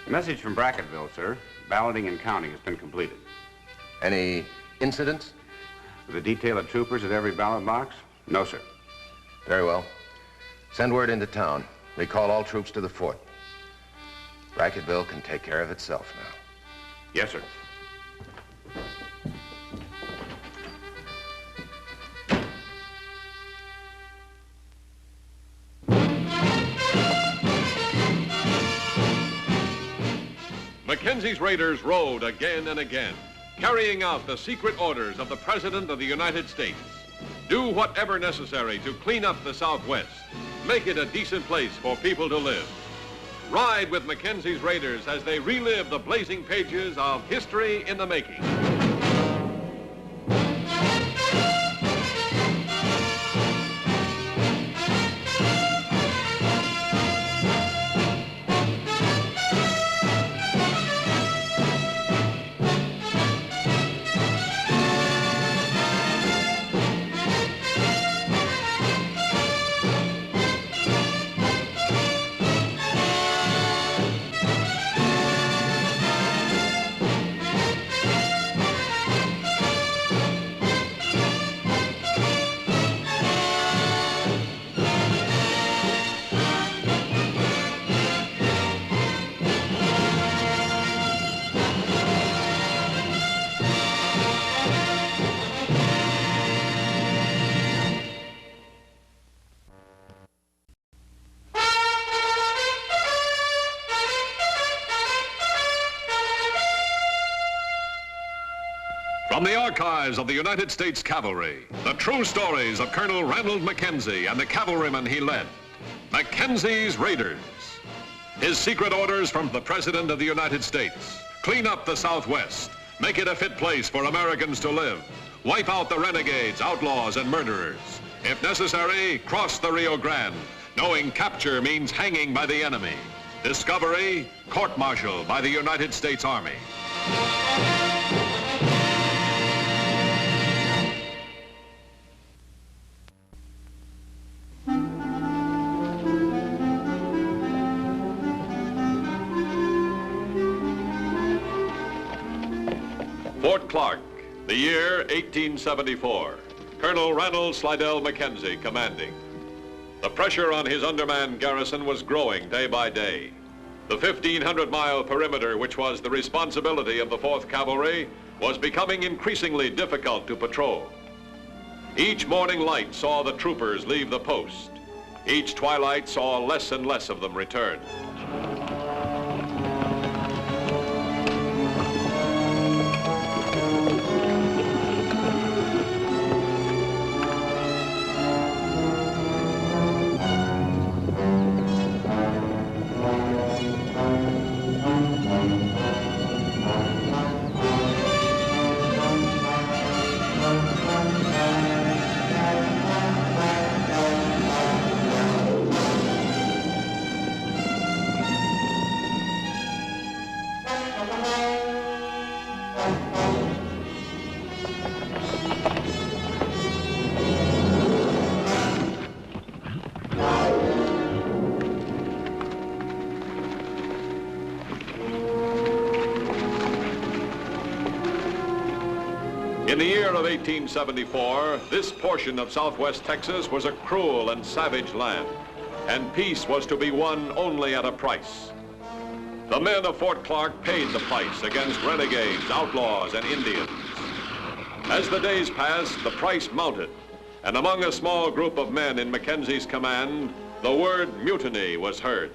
Message from Brackettville, sir. Balloting and counting has been completed. Any incidents? With a detail of troopers at every ballot box? No, sir. Very well. Send word into town. Recall all troops to the fort. Brackettville can take care of itself now. Yes, sir. Mackenzie's raiders rode again and again, carrying out the secret orders of the President of the United States. Do whatever necessary to clean up the Southwest. Make it a decent place for people to live. Ride with Mackenzie's raiders as they relive the blazing pages of history in the making. From the archives of the United States Cavalry, the true stories of Colonel Ranald Mackenzie and the cavalrymen he led. Mackenzie's Raiders. His secret orders from the President of the United States. Clean up the Southwest. Make it a fit place for Americans to live. Wipe out the renegades, outlaws, and murderers. If necessary, cross the Rio Grande, knowing capture means hanging by the enemy. Discovery, court-martial by the United States Army. Fort Clark, the year 1874. Colonel Ranald Slidell Mackenzie commanding. The pressure on his undermanned garrison was growing day by day. The 1,500-mile perimeter, which was the responsibility of the 4th Cavalry, was becoming increasingly difficult to patrol. Each morning light saw the troopers leave the post. Each twilight saw less and less of them return. In the year of 1874, this portion of southwest Texas was a cruel and savage land, and peace was to be won only at a price. The men of Fort Clark paid the price against renegades, outlaws, and Indians. As the days passed, the price mounted, and among a small group of men in Mackenzie's command, the word mutiny was heard.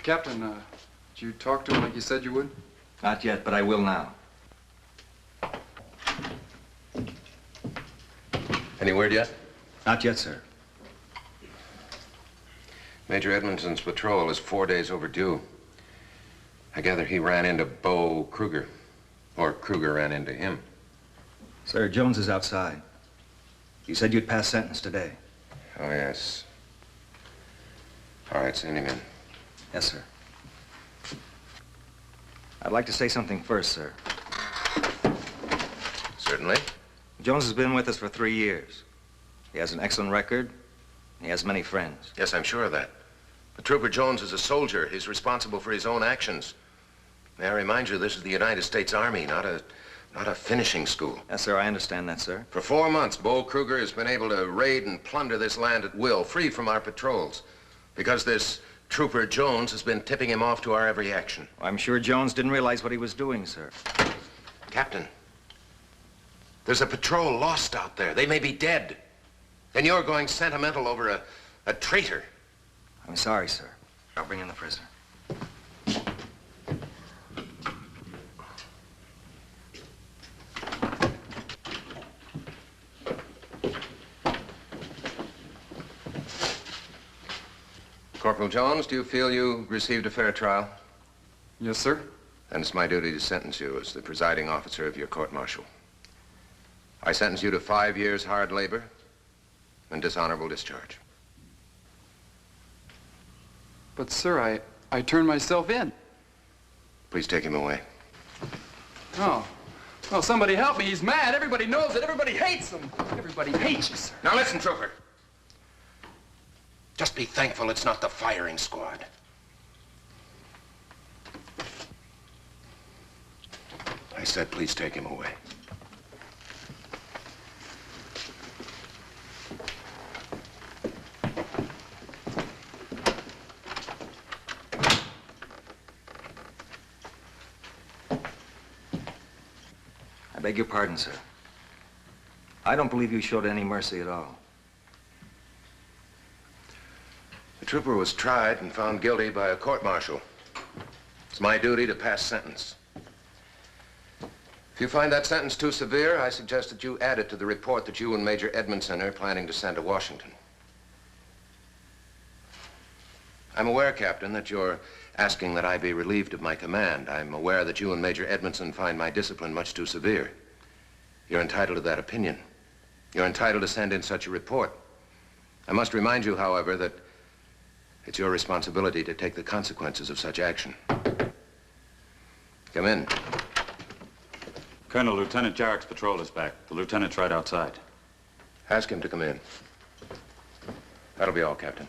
Captain, did you talk to him like you said you would? Not yet, but I will now. Any word yet? Not yet, sir. Major Edmondson's patrol is 4 days overdue. I gather he ran into Bo Kruger, or Kruger ran into him. Sir, Jones is outside. You said you'd pass sentence today. Oh, yes. All right, send him in. Yes, sir. I'd like to say something first, sir. Certainly. Jones has been with us for 3 years. He has an excellent record. He has many friends. Yes, I'm sure of that. But Trooper Jones is a soldier. He's responsible for his own actions. May I remind you, this is the United States Army, not a finishing school. Yes, sir, I understand that, sir. For 4 months, Bo Kruger has been able to raid and plunder this land at will, free from our patrols, because this Trooper Jones has been tipping him off to our every action. I'm sure Jones didn't realize what he was doing, sir. Captain, there's a patrol lost out there. They may be dead. And you're going sentimental over a traitor. I'm sorry, sir. I'll bring in the prisoner. Corporal Jones, do you feel you received a fair trial? Yes, sir. Then it's my duty to sentence you as the presiding officer of your court-martial. I sentence you to 5 years hard labor and dishonorable discharge. But, sir, I turned myself in. Please take him away. Oh. Oh, somebody help me. He's mad. Everybody knows it. Everybody hates him. Everybody hates you, sir. Now listen, Trooper. Just be thankful it's not the firing squad. I said please take him away. I beg your pardon, sir. I don't believe you showed any mercy at all. The trooper was tried and found guilty by a court-martial. It's my duty to pass sentence. If you find that sentence too severe, I suggest that you add it to the report that you and Major Edmondson are planning to send to Washington. I'm aware, Captain, that you're asking that I be relieved of my command. I'm aware that you and Major Edmondson find my discipline much too severe. You're entitled to that opinion. You're entitled to send in such a report. I must remind you, however, that it's your responsibility to take the consequences of such action. Come in. Colonel, Lieutenant Jarrett's patrol is back. The lieutenant's right outside. Ask him to come in. That'll be all, Captain.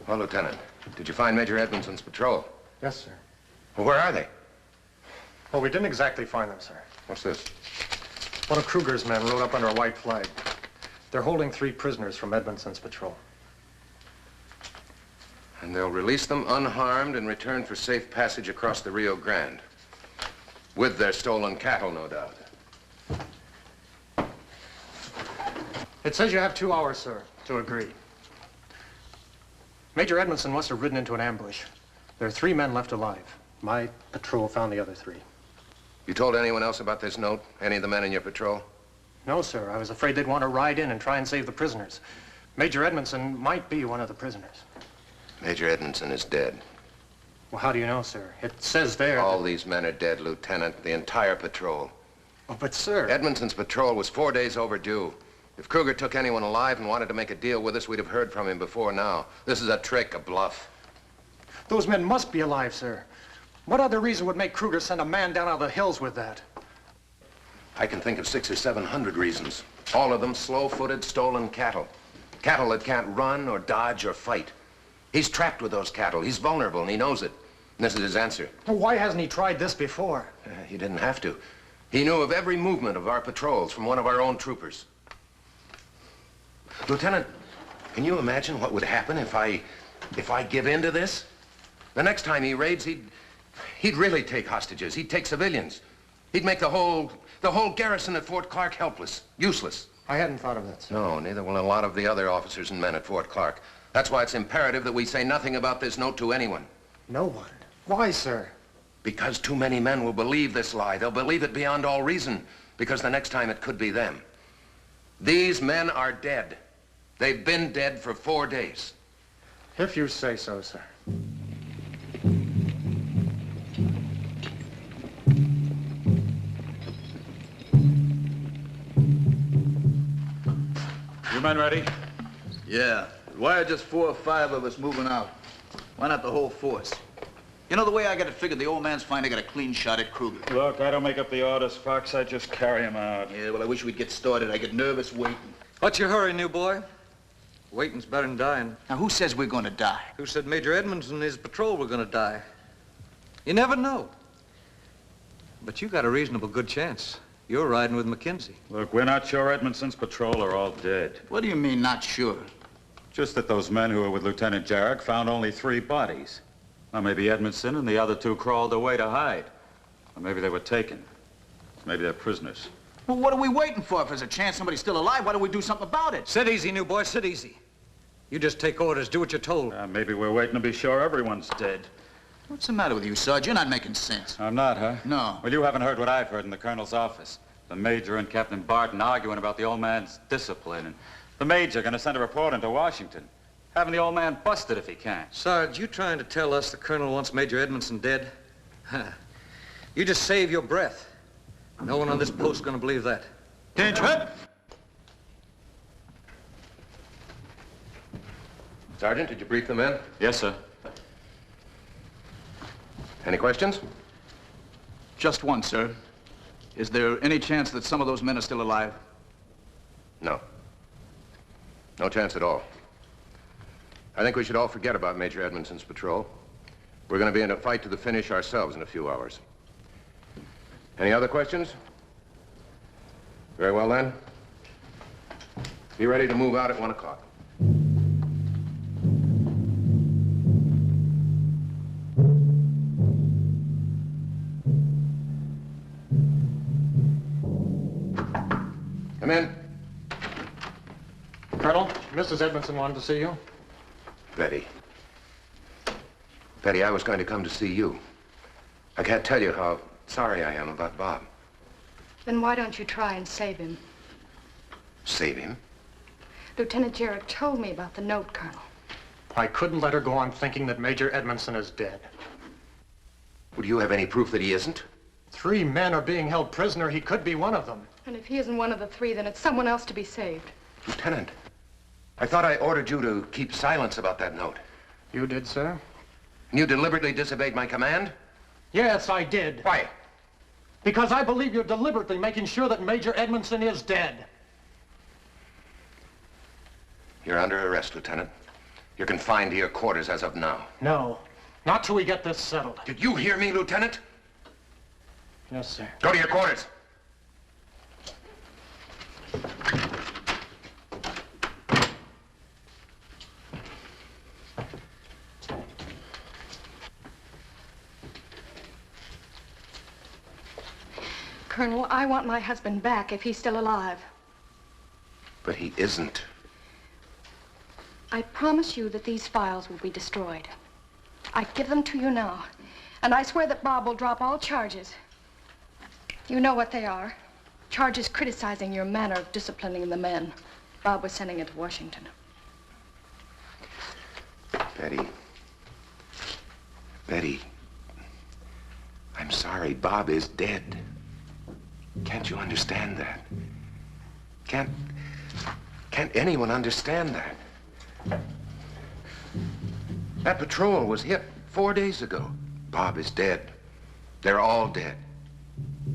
Well, Lieutenant, did you find Major Edmondson's patrol? Yes, sir. Well, where are they? Well, we didn't exactly find them, sir. What's this? One of Kruger's men rode up under a white flag. They're holding 3 prisoners from Edmondson's patrol. And they'll release them unharmed in return for safe passage across the Rio Grande. With their stolen cattle, no doubt. It says you have 2 hours, sir, to agree. Major Edmondson must have ridden into an ambush. There are 3 men left alive. My patrol found the other 3. You told anyone else about this note? Any of the men in your patrol? No, sir. I was afraid they'd want to ride in and try and save the prisoners. Major Edmondson might be one of the prisoners. Major Edmondson is dead. Well, how do you know, sir? It says there... All these men are dead, Lieutenant. The entire patrol. Oh, but, sir... Edmondson's patrol was 4 days overdue. If Kruger took anyone alive and wanted to make a deal with us, we'd have heard from him before now. This is a trick, a bluff. Those men must be alive, sir. What other reason would make Kruger send a man down out of the hills with that? I can think of 600 or 700 reasons. All of them slow-footed, stolen cattle. Cattle that can't run or dodge or fight. He's trapped with those cattle. He's vulnerable, and he knows it. And this is his answer. Well, why hasn't he tried this before? He didn't have to. He knew of every movement of our patrols from one of our own troopers. Lieutenant, can you imagine what would happen if I give in to this? The next time he raids, he'd really take hostages. He'd take civilians. He'd make the whole garrison at Fort Clark helpless, useless. I hadn't thought of that, sir. No, neither will a lot of the other officers and men at Fort Clark. That's why it's imperative that we say nothing about this note to anyone. No one? Why, sir? Because too many men will believe this lie. They'll believe it beyond all reason, because the next time it could be them. These men are dead. They've been dead for 4 days. If you say so, sir. You men ready? Yeah. Why are just 4 or 5 of us moving out? Why not the whole force? You know, the way I got it figured, the old man's finally got a clean shot at Kruger. Look, I don't make up the orders, Fox. I just carry him out. Yeah, well, I wish we'd get started. I get nervous waiting. What's your hurry, new boy? Waiting's better than dying. Now, who says we're going to die? Who said Major Edmonds and his patrol were going to die? You never know. But you got a reasonable good chance. You're riding with Mackenzie. Look, we're not sure Edmondson's patrol are all dead. What do you mean, not sure? Just that those men who were with Lieutenant Jarrett found only 3 bodies. Well, maybe Edmondson and the other 2 crawled away to hide. Or maybe they were taken. Maybe they're prisoners. Well, what are we waiting for? If there's a chance somebody's still alive, why don't we do something about it? Sit easy, new boy, sit easy. You just take orders, do what you're told. Maybe we're waiting to be sure everyone's dead. What's the matter with you, Sarge? You're not making sense. I'm not, huh? No. Well, you haven't heard what I've heard in the colonel's office. The major and Captain Barton arguing about the old man's discipline. And the major going to send a report into Washington. Having the old man busted if he can. Sarge, you trying to tell us the colonel wants Major Edmondson dead? You just save your breath. No one on this post's going to believe that. Attention! Sergeant, did you brief the men? Yes, sir. Any questions? Just one, sir. Is there any chance that some of those men are still alive? No. No chance at all. I think we should all forget about Major Edmondson's patrol. We're going to be in a fight to the finish ourselves in a few hours. Any other questions? Very well, then. Be ready to move out at 1 o'clock. Come in. Colonel, Mrs. Edmondson wanted to see you. Betty. Betty, I was going to come to see you. I can't tell you how sorry I am about Bob. Then why don't you try and save him? Save him? Lieutenant Jarrett told me about the note, Colonel. I couldn't let her go on thinking that Major Edmondson is dead. Would you have any proof that he isn't? 3 men are being held prisoner. He could be one of them. And if he isn't one of the 3, then it's someone else to be saved. Lieutenant, I thought I ordered you to keep silence about that note. You did, sir? And you deliberately disobeyed my command? Yes, I did. Why? Because I believe you're deliberately making sure that Major Edmondson is dead. You're under arrest, Lieutenant. You're confined to your quarters as of now. No, not till we get this settled. Did you hear me, Lieutenant? Yes, sir. Go to your quarters. Colonel, I want my husband back if he's still alive. But he isn't. I promise you that these files will be destroyed. I give them to you now, and I swear that Bob will drop all charges. You know what they are. Charges criticizing your manner of disciplining the men. Bob was sending it to Washington. Betty, I'm sorry, Bob is dead. Can't you understand that? Can't anyone understand that? That patrol was hit 4 days ago. Bob is dead. They're all dead.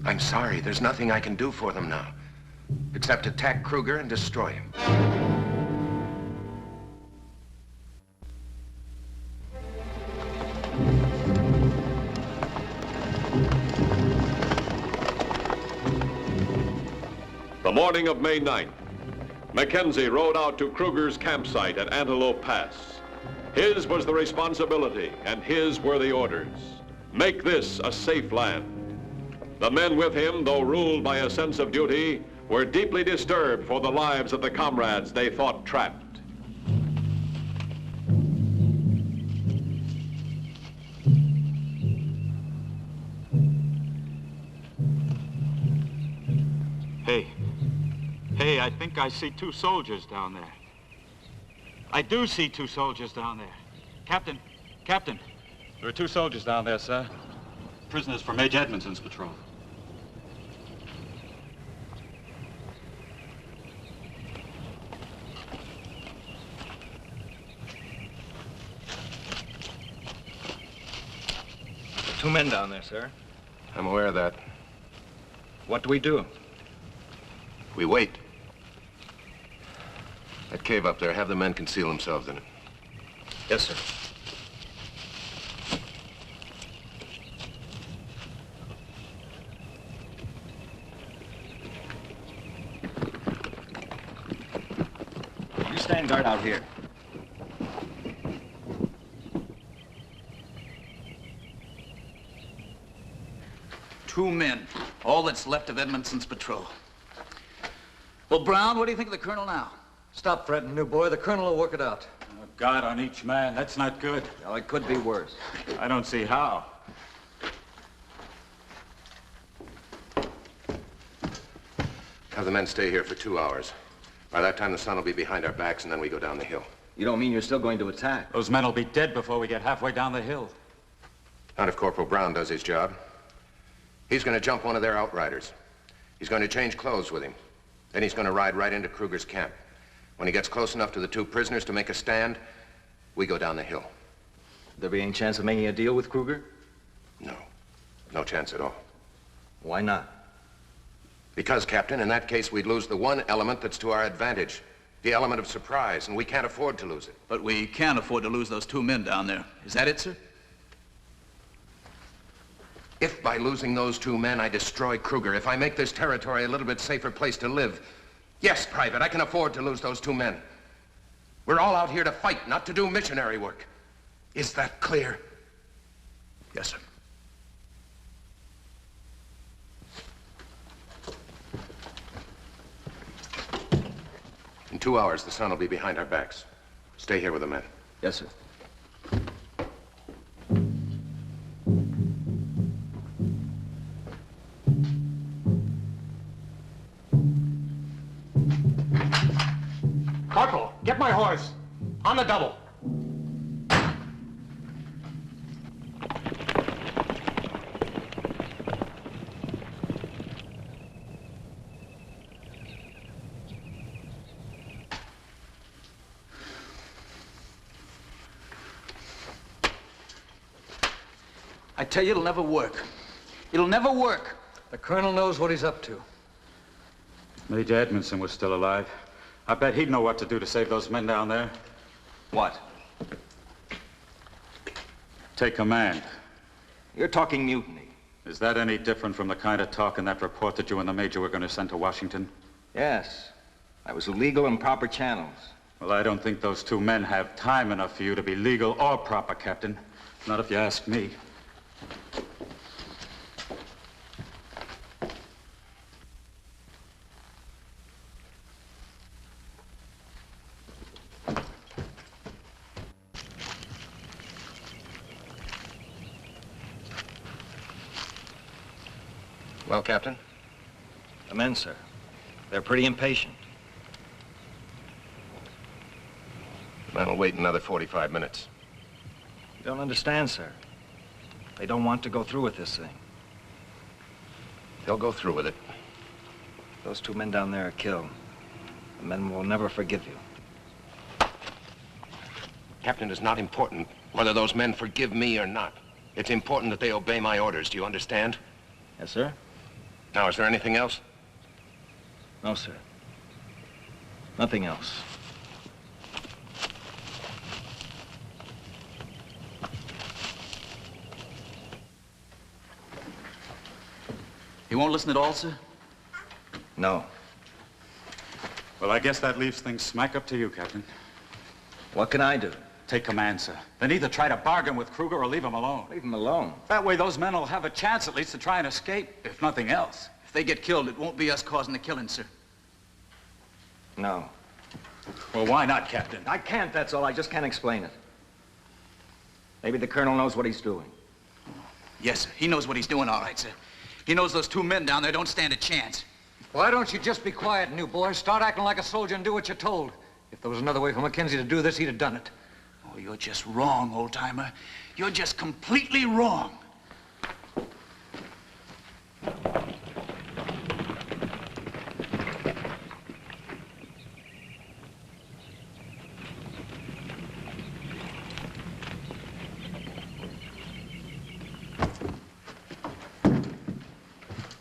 I'm sorry, there's nothing I can do for them now, except attack Kruger and destroy him. The morning of May 9th, Mackenzie rode out to Kruger's campsite at Antelope Pass. His was the responsibility, and his were the orders. Make this a safe land. The men with him, though ruled by a sense of duty, were deeply disturbed for the lives of the comrades they thought trapped. Hey, I think I see 2 soldiers down there. I do see 2 soldiers down there. Captain, there are 2 soldiers down there, sir. Prisoners for Major Edmondson's patrol. There are 2 men down there, sir. I'm aware of that. What do we do? We wait. That cave up there, have the men conceal themselves in it. Yes, sir. You stand guard out here. Two men, all that's left of Edmondson's patrol. Well, Brown, what do you think of the colonel now? Stop fretting, new boy. The colonel will work it out. A guard on each man. That's not good. Well, it could be worse. I don't see how. Have the men stay here for 2 hours. By that time, the sun will be behind our backs, and then we go down the hill. You don't mean you're still going to attack? Those men will be dead before we get halfway down the hill. Not if Corporal Brown does his job. He's going to jump one of their outriders. He's going to change clothes with him. Then he's going to ride right into Kruger's camp. When he gets close enough to the 2 prisoners to make a stand, we go down the hill. There be any chance of making a deal with Kruger? No. No chance at all. Why not? Because, Captain, in that case, we'd lose the one element that's to our advantage. The element of surprise, and we can't afford to lose it. But we can't afford to lose those 2 men down there. Is that it, sir? If by losing those 2 men I destroy Kruger, if I make this territory a little bit safer place to live, yes, Private, I can afford to lose those 2 men. We're all out here to fight, not to do missionary work. Is that clear? Yes, sir. In 2 hours, the sun will be behind our backs. Stay here with the men. Yes, sir. Corporal, get my horse. On the double. I tell you, it'll never work. It'll never work. The colonel knows what he's up to. If Major Edmondson was still alive, I bet he'd know what to do to save those men down there. What? Take command. You're talking mutiny. Is that any different from the kind of talk in that report that you and the Major were going to send to Washington? Yes. That was legal and proper channels. Well, I don't think those two men have time enough for you to be legal or proper, Captain. Not if you ask me. Well, Captain? The men, sir. They're pretty impatient. The men will wait another 45 minutes. You don't understand, sir. They don't want to go through with this thing. They'll go through with it. Those two men down there are killed. The men will never forgive you. Captain, it's not important whether those men forgive me or not. It's important that they obey my orders. Do you understand? Yes, sir. Now, is there anything else? No, sir. Nothing else. He won't listen at all, sir? No. Well, I guess that leaves things smack up to you, Captain. What can I do? Take command, sir. Then either try to bargain with Grjngo or leave him alone. Leave him alone? That way those men will have a chance at least to try and escape, if nothing else. If they get killed, it won't be us causing the killing, sir. No. Well, why not, Captain? I can't, that's all. I just can't explain it. Maybe the colonel knows what he's doing. Yes, sir. He knows what he's doing, all right, sir. He knows those two men down there don't stand a chance. Why don't you just be quiet, new boy? Start acting like a soldier and do what you're told. If there was another way for Mackenzie to do this, he'd have done it. Oh, you're just wrong, old-timer. You're just completely wrong.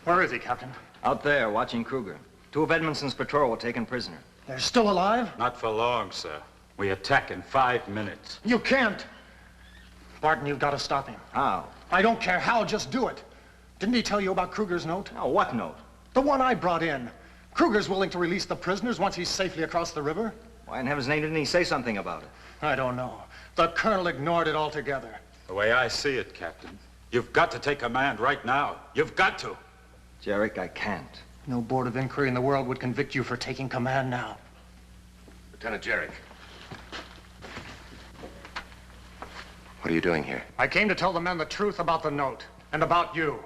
Where is he, Captain? Out there, watching Kruger. Two of Edmondson's patrol were taken prisoner. They're still alive? Not for long, sir. We attack in 5 minutes. You can't. Barton, you've got to stop him. How? I don't care how, just do it. Didn't he tell you about Kruger's note? No, what note? The one I brought in. Kruger's willing to release the prisoners once he's safely across the river. Why in heaven's name didn't he say something about it? I don't know. The colonel ignored it altogether. The way I see it, Captain, you've got to take command right now. You've got to. Jarek, I can't. No board of inquiry in the world would convict you for taking command now. Lieutenant Jarek. What are you doing here? I came to tell the men the truth about the note and about you.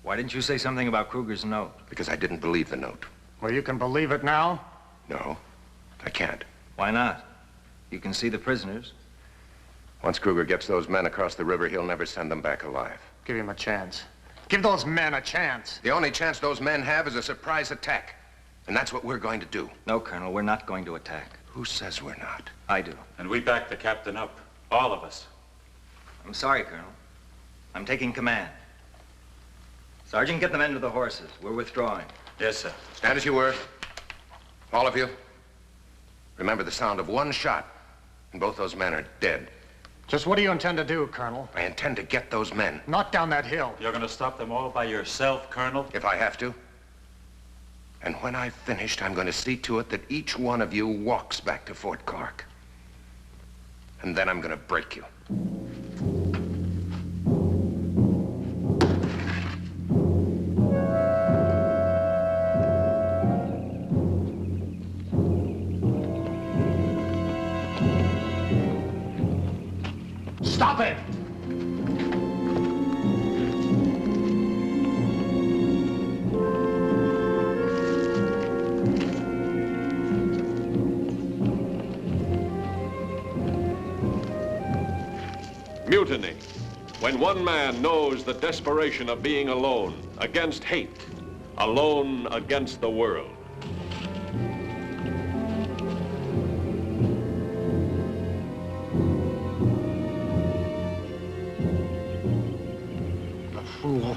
Why didn't you say something about Kruger's note? Because I didn't believe the note. Well, you can believe it now? No, I can't. Why not? You can see the prisoners. Once Kruger gets those men across the river, he'll never send them back alive. Give him a chance. Give those men a chance. The only chance those men have is a surprise attack. And that's what we're going to do. No, Colonel, we're not going to attack. Who says we're not? I do. And we back the captain up. All of us. I'm sorry, Colonel. I'm taking command. Sergeant, get the men to the horses. We're withdrawing. Yes, sir. Stand as you were. All of you. Remember the sound of one shot, and both those men are dead. Just what do you intend to do, Colonel? I intend to get those men. Not down that hill. You're going to stop them all by yourself, Colonel? If I have to. And when I've finished, I'm going to see to it that each one of you walks back to Fort Clark. And then I'm going to break you. Stop it! Mutiny, when one man knows the desperation of being alone against hate, alone against the world. The fool.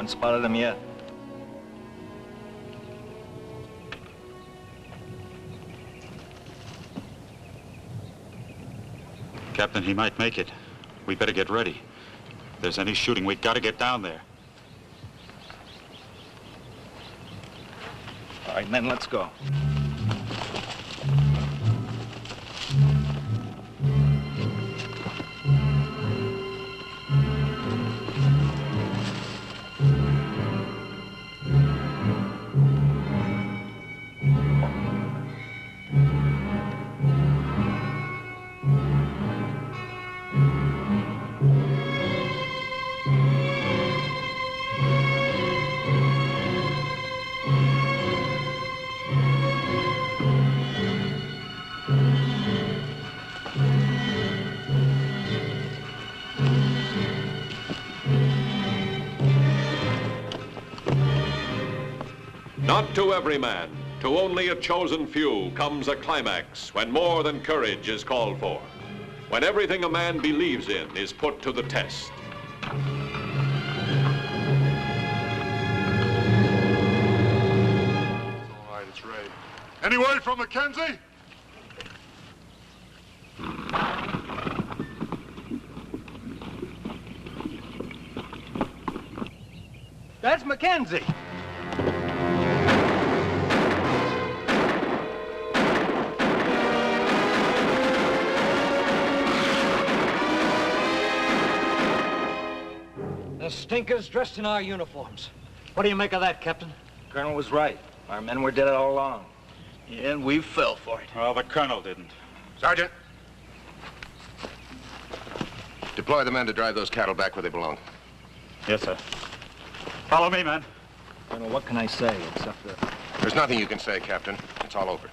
Spotted him yet. Captain, he might make it. We better get ready. If there's any shooting, we gotta get down there. All right, men, let's go. Not to every man, to only a chosen few comes a climax when more than courage is called for, when everything a man believes in is put to the test. All right, it's Ray. Any word from Mackenzie? That's Mackenzie. The stinkers dressed in our uniforms. What do you make of that, Captain? Colonel was right. Our men were dead all along. Yeah, and we fell for it. Well, the colonel didn't. Sergeant. Deploy the men to drive those cattle back where they belong. Yes, sir. Follow me, men. Colonel, what can I say except that... There's nothing you can say, Captain. It's all over.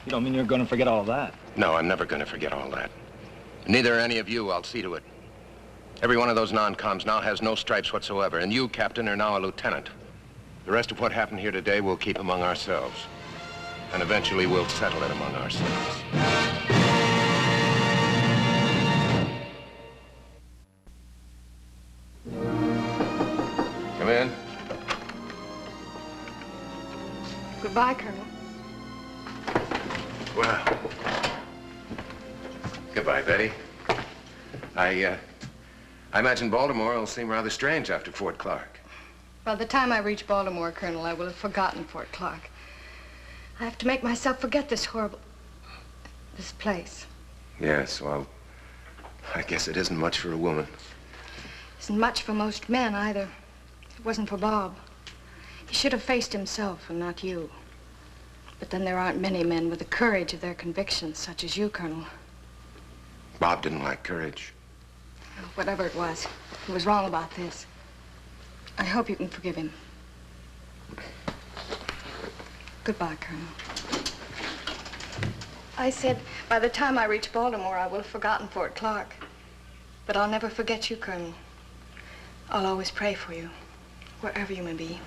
You don't mean you're going to forget all of that? No, I'm never going to forget all that. Neither are any of you. I'll see to it. Every one of those non-coms now has no stripes whatsoever, and you, Captain, are now a lieutenant. The rest of what happened here today we'll keep among ourselves. And eventually we'll settle it among ourselves. Come in. Goodbye, Colonel. Well, goodbye, Betty. I imagine Baltimore will seem rather strange after Fort Clark. By the time I reach Baltimore, Colonel, I will have forgotten Fort Clark. I have to make myself forget this this place. Yes, well, I guess it isn't much for a woman. Isn't much for most men, either. It wasn't for Bob. He should have faced himself and not you. But then there aren't many men with the courage of their convictions, such as you, Colonel. Bob didn't like courage. Whatever it was, he was wrong about this. I hope you can forgive him. Goodbye, Colonel. I said, by the time I reach Baltimore, I will have forgotten Fort Clark. But I'll never forget you, Colonel. I'll always pray for you, wherever you may be.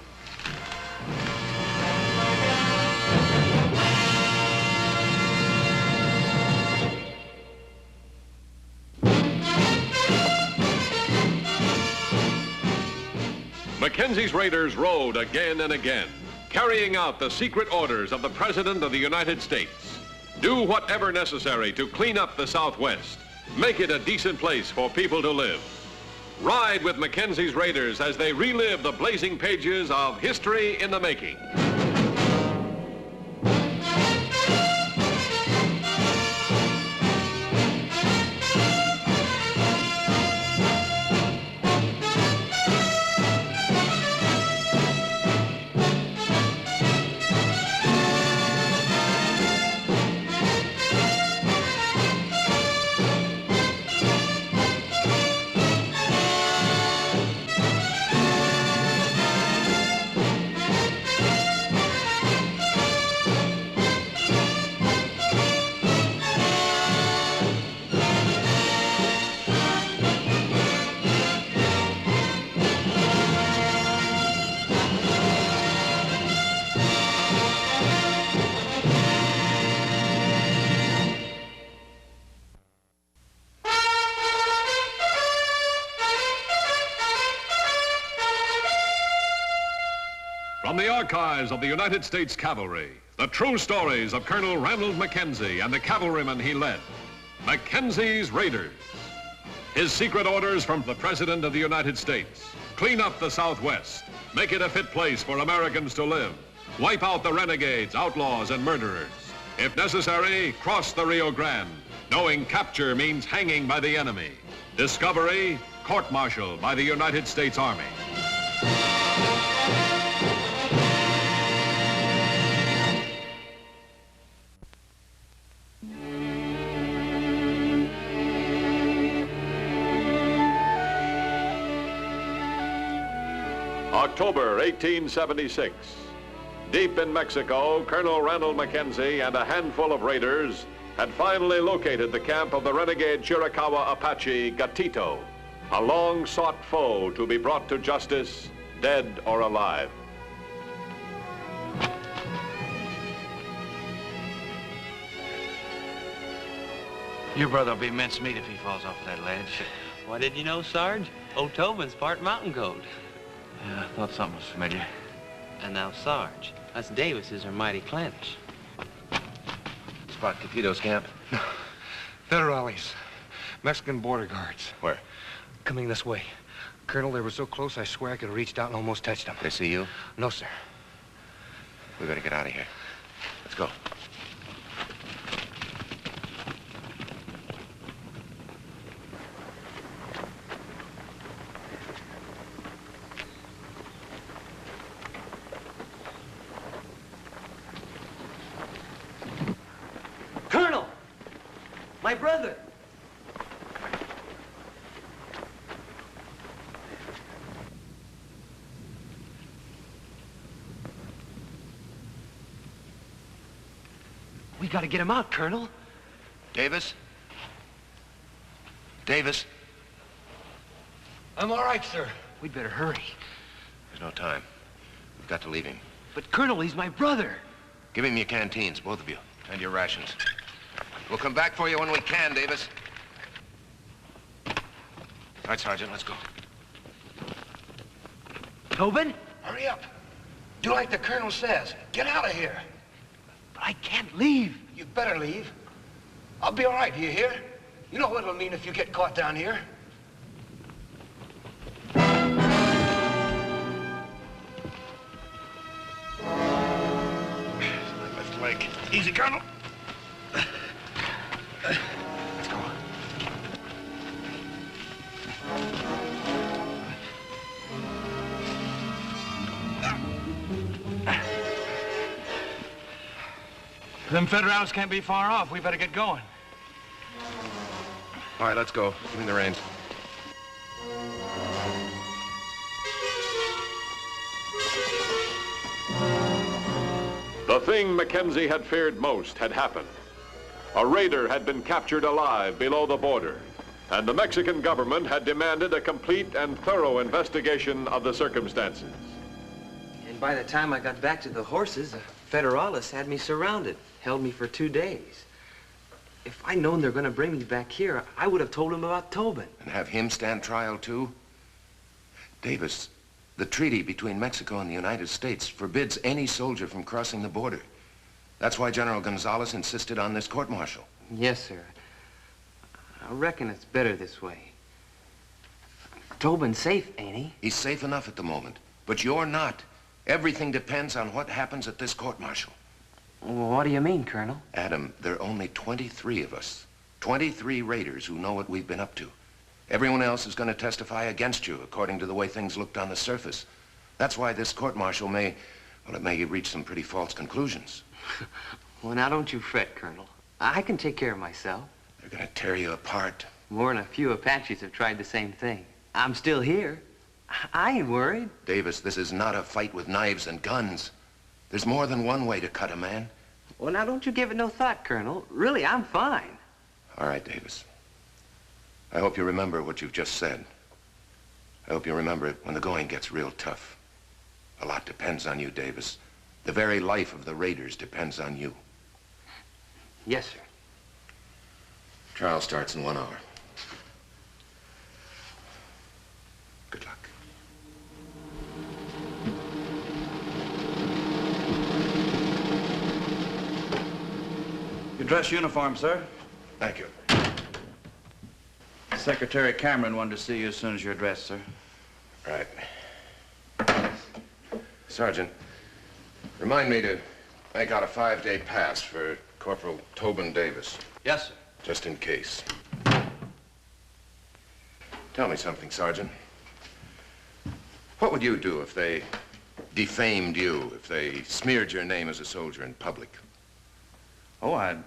Mackenzie's raiders rode again and again, carrying out the secret orders of the President of the United States. Do whatever necessary to clean up the Southwest, make it a decent place for people to live. Ride with Mackenzie's raiders as they relive the blazing pages of history in the making. archives of the United States Cavalry, the true stories of Colonel Ranald Mackenzie and the cavalrymen he led. Mackenzie's Raiders. His secret orders from the President of the United States. Clean up the Southwest. Make it a fit place for Americans to live. Wipe out the renegades, outlaws, and murderers. If necessary, cross the Rio Grande, knowing capture means hanging by the enemy. Discovery, court-martial by the United States Army. October 1876. Deep in Mexico, Colonel Ranald Mackenzie and a handful of raiders had finally located the camp of the renegade Chiricahua Apache Gatito, a long-sought foe to be brought to justice, dead or alive. Your brother will be mincemeat if he falls off of that ledge. Why didn't you know, Sarge? Old Tobin's part mountain goat. Yeah, I thought something was familiar. And now, Sarge, us Davises are mighty clench. Spot Gatito's camp? Federales. Mexican border guards. Where? Coming this way. Colonel, they were so close, I swear I could have reached out and almost touched them. They see you? No, sir. We better get out of here. Let's go. Colonel! My brother! We gotta get him out, Colonel. Davis? Davis? I'm all right, sir. We'd better hurry. There's no time. We've got to leave him. But, Colonel, he's my brother. Give him your canteens, both of you, and your rations. We'll come back for you when we can, Davis. All right, Sergeant, let's go. Tobin? Hurry up. Do like the colonel says. Get out of here. But I can't leave. You better leave. I'll be all right, do you hear? You know what it'll mean if you get caught down here. Left leg. Easy, Colonel. Let's go. Them Federales can't be far off. We better get going. All right, let's go. Give me the reins. The thing Mackenzie had feared most had happened. A raider had been captured alive below the border, and the Mexican government had demanded a complete and thorough investigation of the circumstances. And by the time I got back to the horses, the Federales had me surrounded, held me for 2 days. If I'd known they're going to bring me back here, I would have told them about Tobin. And have him stand trial, too? Davis, the treaty between Mexico and the United States forbids any soldier from crossing the border. That's why General Gonzalez insisted on this court-martial. Yes, sir. I reckon it's better this way. Tobin's safe, ain't he? He's safe enough at the moment, but you're not. Everything depends on what happens at this court-martial. Well, what do you mean, Colonel? Adam, there are only 23 of us. 23 raiders who know what we've been up to. Everyone else is going to testify against you, according to the way things looked on the surface. That's why this court-martial may reach some pretty false conclusions. Well, now don't you fret, Colonel. I can take care of myself. They're going to tear you apart. More than a few Apaches have tried the same thing. I'm still here. I ain't worried. Davis, this is not a fight with knives and guns. There's more than one way to cut a man. Well, now don't you give it no thought, Colonel. Really, I'm fine. All right, Davis. I hope you remember what you've just said. I hope you remember it when the going gets real tough. A lot depends on you, Davis. The very life of the raiders depends on you. Yes, sir. Trial starts in 1 hour. Good luck. Your dress uniform, sir. Thank you. Secretary Cameron wanted to see you as soon as you're dressed, sir. Right. Sergeant, remind me to make out a 5-day pass for Corporal Tobin Davis. Yes, sir. Just in case. Tell me something, Sergeant. What would you do if they defamed you, if they smeared your name as a soldier in public? Oh, I'd...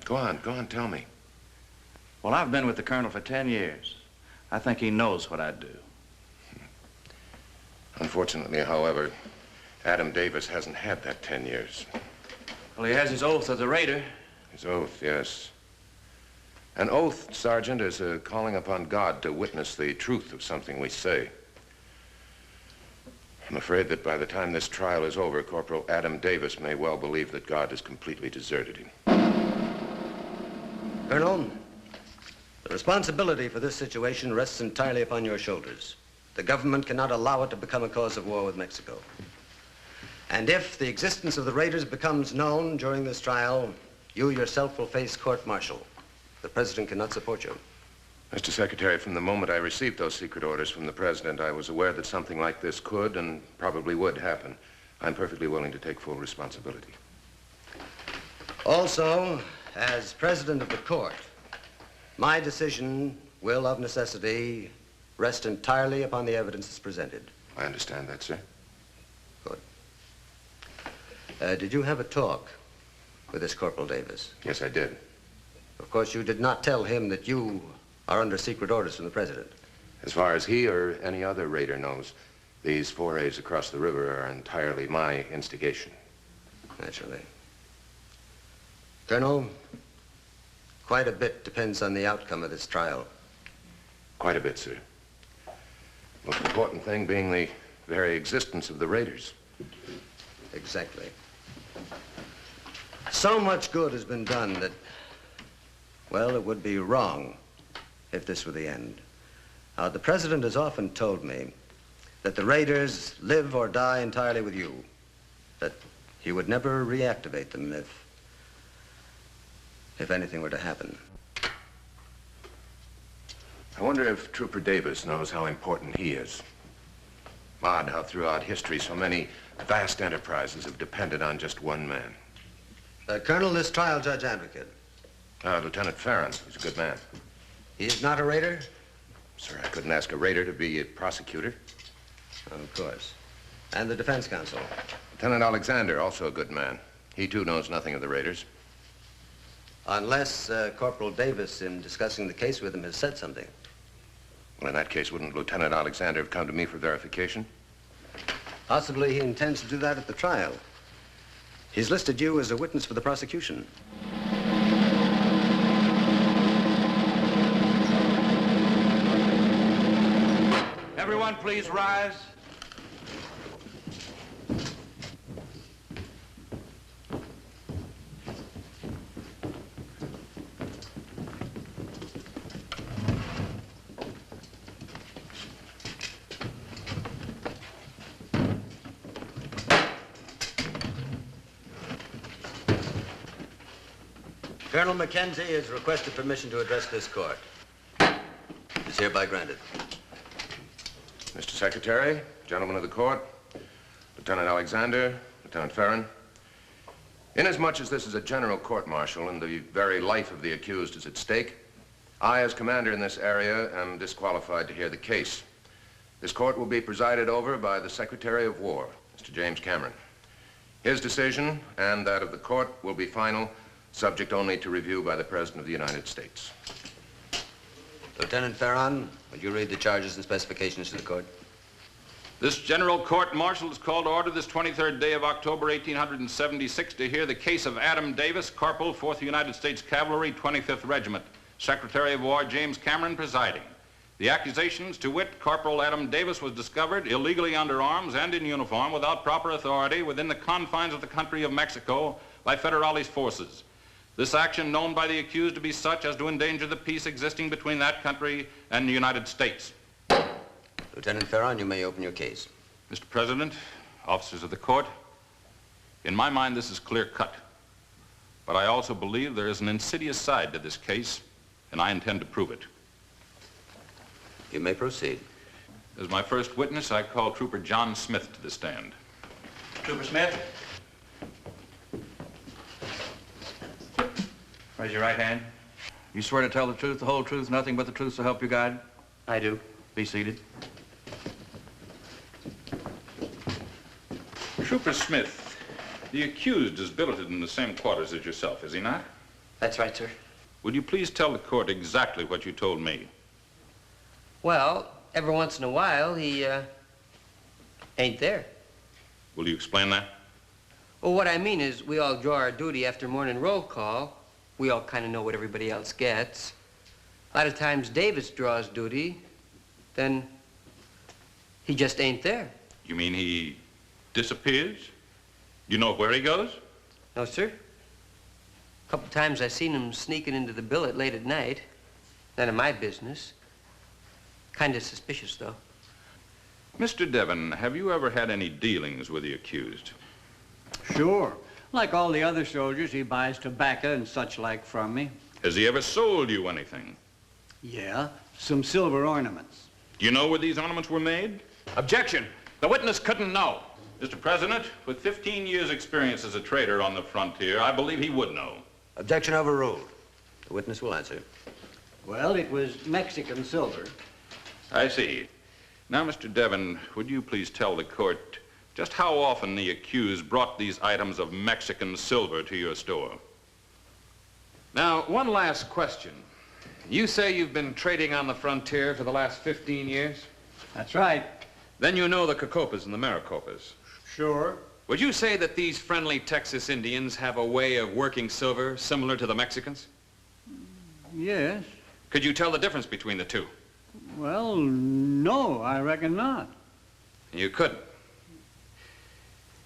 Go on, tell me. Well, I've been with the colonel for 10 years. I think he knows what I'd do. Unfortunately, however, Adam Davis hasn't had that 10 years. Well, he has his oath as a raider. His oath, yes. An oath, Sergeant, is a calling upon God to witness the truth of something we say. I'm afraid that by the time this trial is over, Corporal Adam Davis may well believe that God has completely deserted him. Colonel, the responsibility for this situation rests entirely upon your shoulders. The government cannot allow it to become a cause of war with Mexico. And if the existence of the raiders becomes known during this trial, you yourself will face court-martial. The president cannot support you. Mr. Secretary, from the moment I received those secret orders from the president, I was aware that something like this could and probably would happen. I'm perfectly willing to take full responsibility. Also, as president of the court, my decision will, of necessity, rest entirely upon the evidence that's presented. I understand that, sir. Good. Did you have a talk with this Corporal Davis? Yes, I did. Of course, you did not tell him that you are under secret orders from the president. As far as he or any other raider knows, these forays across the river are entirely my instigation. Naturally. Colonel, quite a bit depends on the outcome of this trial. Quite a bit, sir. Most important thing being the very existence of the raiders. Exactly. So much good has been done that, well, it would be wrong if this were the end. Now, the president has often told me that the raiders live or die entirely with you, that he would never reactivate them if anything were to happen. I wonder if Trooper Davis knows how important he is. Odd how throughout history so many vast enterprises have depended on just one man. Colonel, this trial judge advocate. Lieutenant Farron. He's a good man. He is not a raider? Sir, I couldn't ask a raider to be a prosecutor. Of course. And the defense counsel? Lieutenant Alexander, also a good man. He, too, knows nothing of the raiders. Unless Corporal Davis, in discussing the case with him, has said something. Well, in that case, wouldn't Lieutenant Alexander have come to me for verification? Possibly he intends to do that at the trial. He's listed you as a witness for the prosecution. Everyone, please rise. Colonel Mackenzie has requested permission to address this court. It's hereby granted. Mr. Secretary, gentlemen of the court, Lieutenant Alexander, Lieutenant Farron, inasmuch as this is a general court-martial and the very life of the accused is at stake, I, as commander in this area, am disqualified to hear the case. This court will be presided over by the Secretary of War, Mr. James Cameron. His decision and that of the court will be final, subject only to review by the President of the United States. Lieutenant Farron, would you read the charges and specifications to the court? This general court-martial is called to order this 23rd day of October, 1876, to hear the case of Adam Davis, Corporal, 4th United States Cavalry, 25th Regiment. Secretary of War James Cameron presiding. The accusations, to wit, Corporal Adam Davis was discovered illegally under arms and in uniform without proper authority within the confines of the country of Mexico by Federales forces. This action known by the accused to be such as to endanger the peace existing between that country and the United States. Lieutenant Farron, you may open your case. Mr. President, officers of the court, in my mind this is clear cut. But I also believe there is an insidious side to this case, and I intend to prove it. You may proceed. As my first witness, I call Trooper John Smith to the stand. Trooper Smith. Raise your right hand. You swear to tell the truth, the whole truth, nothing but the truth, so help you God? I do. Be seated. Trooper Smith, the accused is billeted in the same quarters as yourself, is he not? That's right, sir. Would you please tell the court exactly what you told me? Well, every once in a while, he, ain't there. Will you explain that? Well, what I mean is we all draw our duty after morning roll call. We all kind of know what everybody else gets. A lot of times Davis draws duty, then he just ain't there. You mean he disappears? You know where he goes? No, sir. A couple times I seen him sneaking into the billet late at night. None of my business. Kind of suspicious, though. Mr. Devon, have you ever had any dealings with the accused? Sure. Like all the other soldiers, he buys tobacco and such like from me. Has he ever sold you anything? Yeah, some silver ornaments. Do you know where these ornaments were made? Objection. The witness couldn't know. Mr. President, with 15 years' experience as a trader on the frontier, I believe he would know. Objection overruled. The witness will answer. Well, it was Mexican silver. I see. Now, Mr. Devon, would you please tell the court just how often the accused brought these items of Mexican silver to your store? Now, one last question. You say you've been trading on the frontier for the last 15 years? That's right. Then you know the Cacopas and the Maricopas. Sure. Would you say that these friendly Texas Indians have a way of working silver similar to the Mexicans? Yes. Could you tell the difference between the two? Well, no, I reckon not. You couldn't.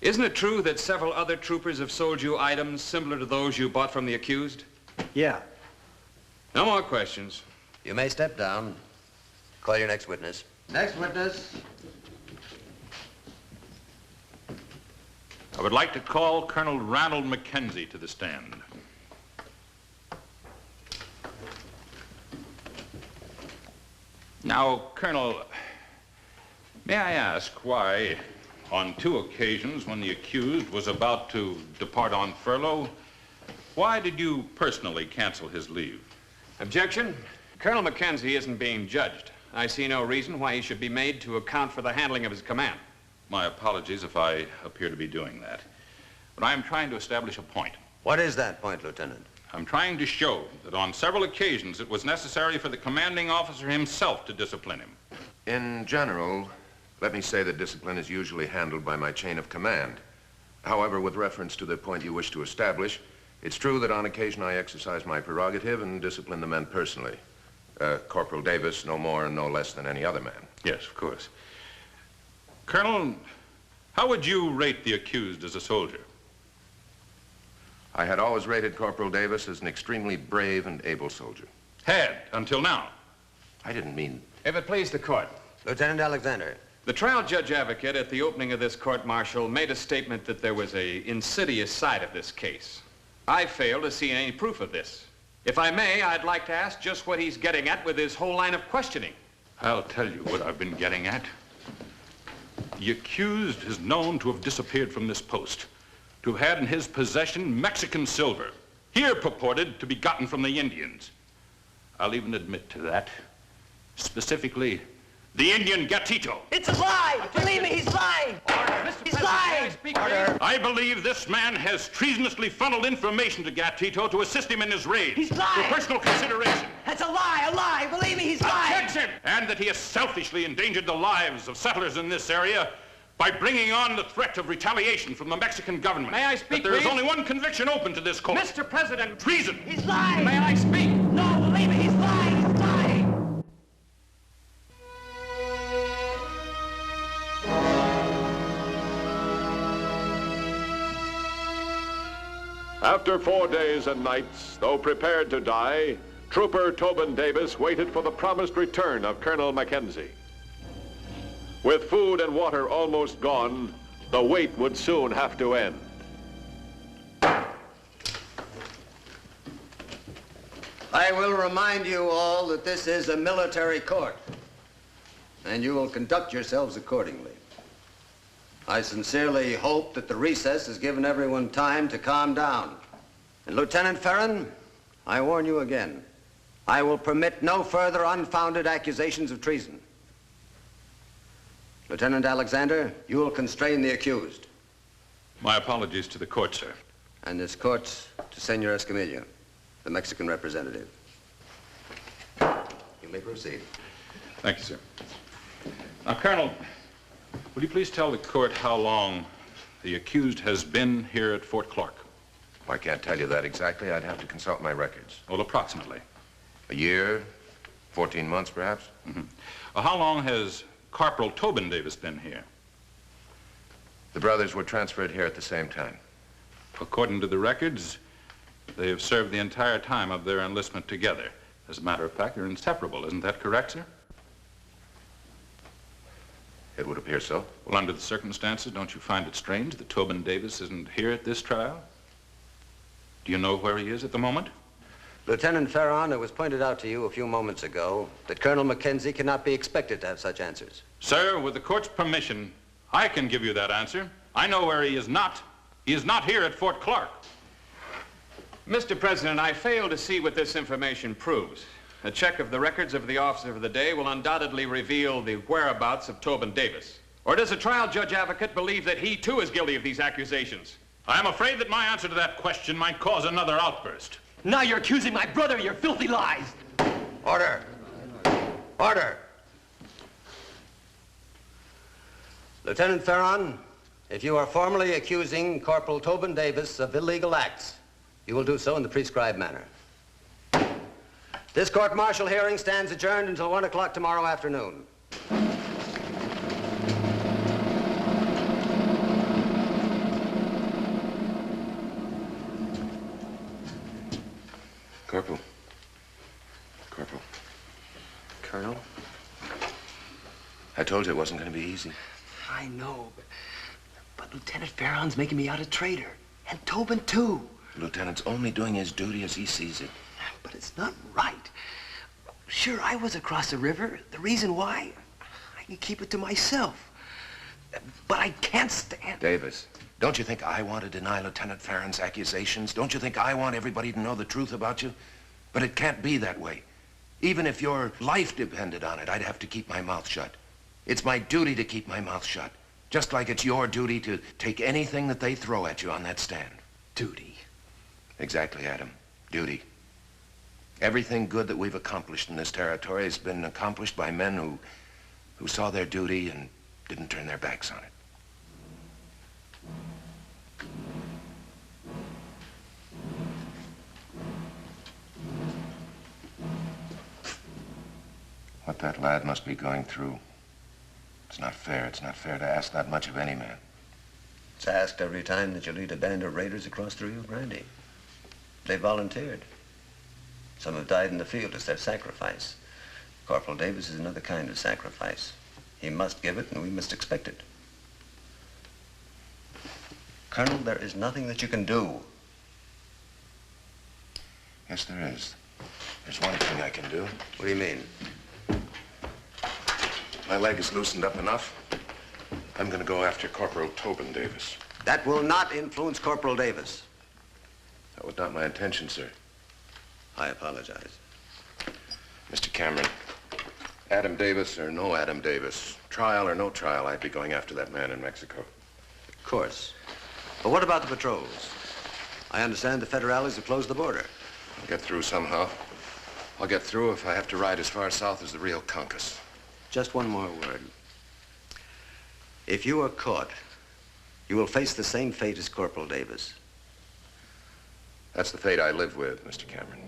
Isn't it true that several other troopers have sold you items similar to those you bought from the accused? Yeah. No more questions. You may step down. Call your next witness. Next witness. I would like to call Colonel Ronald Mackenzie to the stand. Now, Colonel, may I ask why, on 2 occasions when the accused was about to depart on furlough, why did you personally cancel his leave? Objection. Colonel Mackenzie isn't being judged. I see no reason why he should be made to account for the handling of his command. My apologies if I appear to be doing that. But I am trying to establish a point. What is that point, Lieutenant? I'm trying to show that on several occasions it was necessary for the commanding officer himself to discipline him. In general, let me say that discipline is usually handled by my chain of command. However, with reference to the point you wish to establish, it's true that on occasion I exercise my prerogative and discipline the men personally. Corporal Davis, no more and no less than any other man. Yes, of course. Colonel, how would you rate the accused as a soldier? I had always rated Corporal Davis as an extremely brave and able soldier. Had, until now. I didn't mean... If it please the court. Lieutenant Alexander. The trial judge advocate at the opening of this court-martial made a statement that there was an insidious side of this case. I fail to see any proof of this. If I may, I'd like to ask just what he's getting at with his whole line of questioning. I'll tell you what I've been getting at. The accused is known to have disappeared from this post, to have had in his possession Mexican silver, here purported to be gotten from the Indians. I'll even admit to that. Specifically, the Indian Gatito. It's a lie! Believe me, he's lying! He's lying! I believe this man has treasonously funneled information to Gatito to assist him in his raid. He's lying! For personal consideration. That's a lie! A lie! Believe me, he's lying! Objection! And that he has selfishly endangered the lives of settlers in this area by bringing on the threat of retaliation from the Mexican government. May I speak, But there is please? only one conviction open to this court. Mr. President! Treason! He's lying! May I speak? No, believe me, he's lying! He's lying! After 4 days and nights, though prepared to die, Trooper Tobin Davis waited for the promised return of Colonel Mackenzie. With food and water almost gone, the wait would soon have to end. I will remind you all that this is a military court, and you will conduct yourselves accordingly. I sincerely hope that the recess has given everyone time to calm down. And Lieutenant Ferron, I warn you again, I will permit no further unfounded accusations of treason. Lieutenant Alexander, you will constrain the accused. My apologies to the court, sir. And this court to Senor Escamilla, the Mexican representative. You may proceed. Thank you, sir. Now, Colonel, will you please tell the court how long the accused has been here at Fort Clark? I can't tell you that exactly. I'd have to consult my records. Well, approximately. A year, 14 months, perhaps. Mm-hmm. Well, how long has Corporal Tobin Davis been here? The brothers were transferred here at the same time. According to the records, they have served the entire time of their enlistment together. As a matter of fact, they're inseparable. Isn't that correct, sir? It would appear so. Well, under the circumstances, don't you find it strange that Tobin Davis isn't here at this trial? Do you know where he is at the moment? Lieutenant Ferron, it was pointed out to you a few moments ago that Colonel Mackenzie cannot be expected to have such answers. Sir, with the court's permission, I can give you that answer. I know where he is not. He is not here at Fort Clark. Mr. President, I fail to see what this information proves. A check of the records of the officer of the day will undoubtedly reveal the whereabouts of Tobin Davis. Or does a trial judge advocate believe that he, too, is guilty of these accusations? I am afraid that my answer to that question might cause another outburst. Now you're accusing my brother of your filthy lies. Order. Order. Lieutenant Ferron, if you are formally accusing Corporal Tobin Davis of illegal acts, you will do so in the prescribed manner. This court-martial hearing stands adjourned until 1 o'clock tomorrow afternoon. Corporal. Corporal. Colonel? I told you it wasn't going to be easy. I know, but Lieutenant Ferron's making me out a traitor. And Tobin, too. The lieutenant's only doing his duty as he sees it. But it's not right. Sure, I was across the river. The reason why, I can keep it to myself. But I can't stand... Davis, don't you think I want to deny Lieutenant Ferron's accusations? Don't you think I want everybody to know the truth about you? But it can't be that way. Even if your life depended on it, I'd have to keep my mouth shut. It's my duty to keep my mouth shut. Just like it's your duty to take anything that they throw at you on that stand. Duty? Exactly, Adam. Duty. Everything good that we've accomplished in this territory has been accomplished by men who saw their duty and didn't turn their backs on it. What that lad must be going through, it's not fair. It's not fair to ask that much of any man. It's asked every time that you lead a band of raiders across the Rio Grande. They volunteered. Some have died in the field as their sacrifice. Corporal Davis is another kind of sacrifice. He must give it, and we must expect it. Colonel, there is nothing that you can do. Yes, there is. There's one thing I can do. What do you mean? My leg is loosened up enough. I'm going to go after Corporal Tobin Davis. That will not influence Corporal Davis. That was not my intention, sir. I apologize. Mr. Cameron, Adam Davis or no Adam Davis, trial or no trial, I'd be going after that man in Mexico. Of course. But what about the patrols? I understand the federales have closed the border. I'll get through somehow. I'll get through if I have to ride as far south as the Rio Grande. Just one more word. If you are caught, you will face the same fate as Corporal Davis. That's the fate I live with, Mr. Cameron.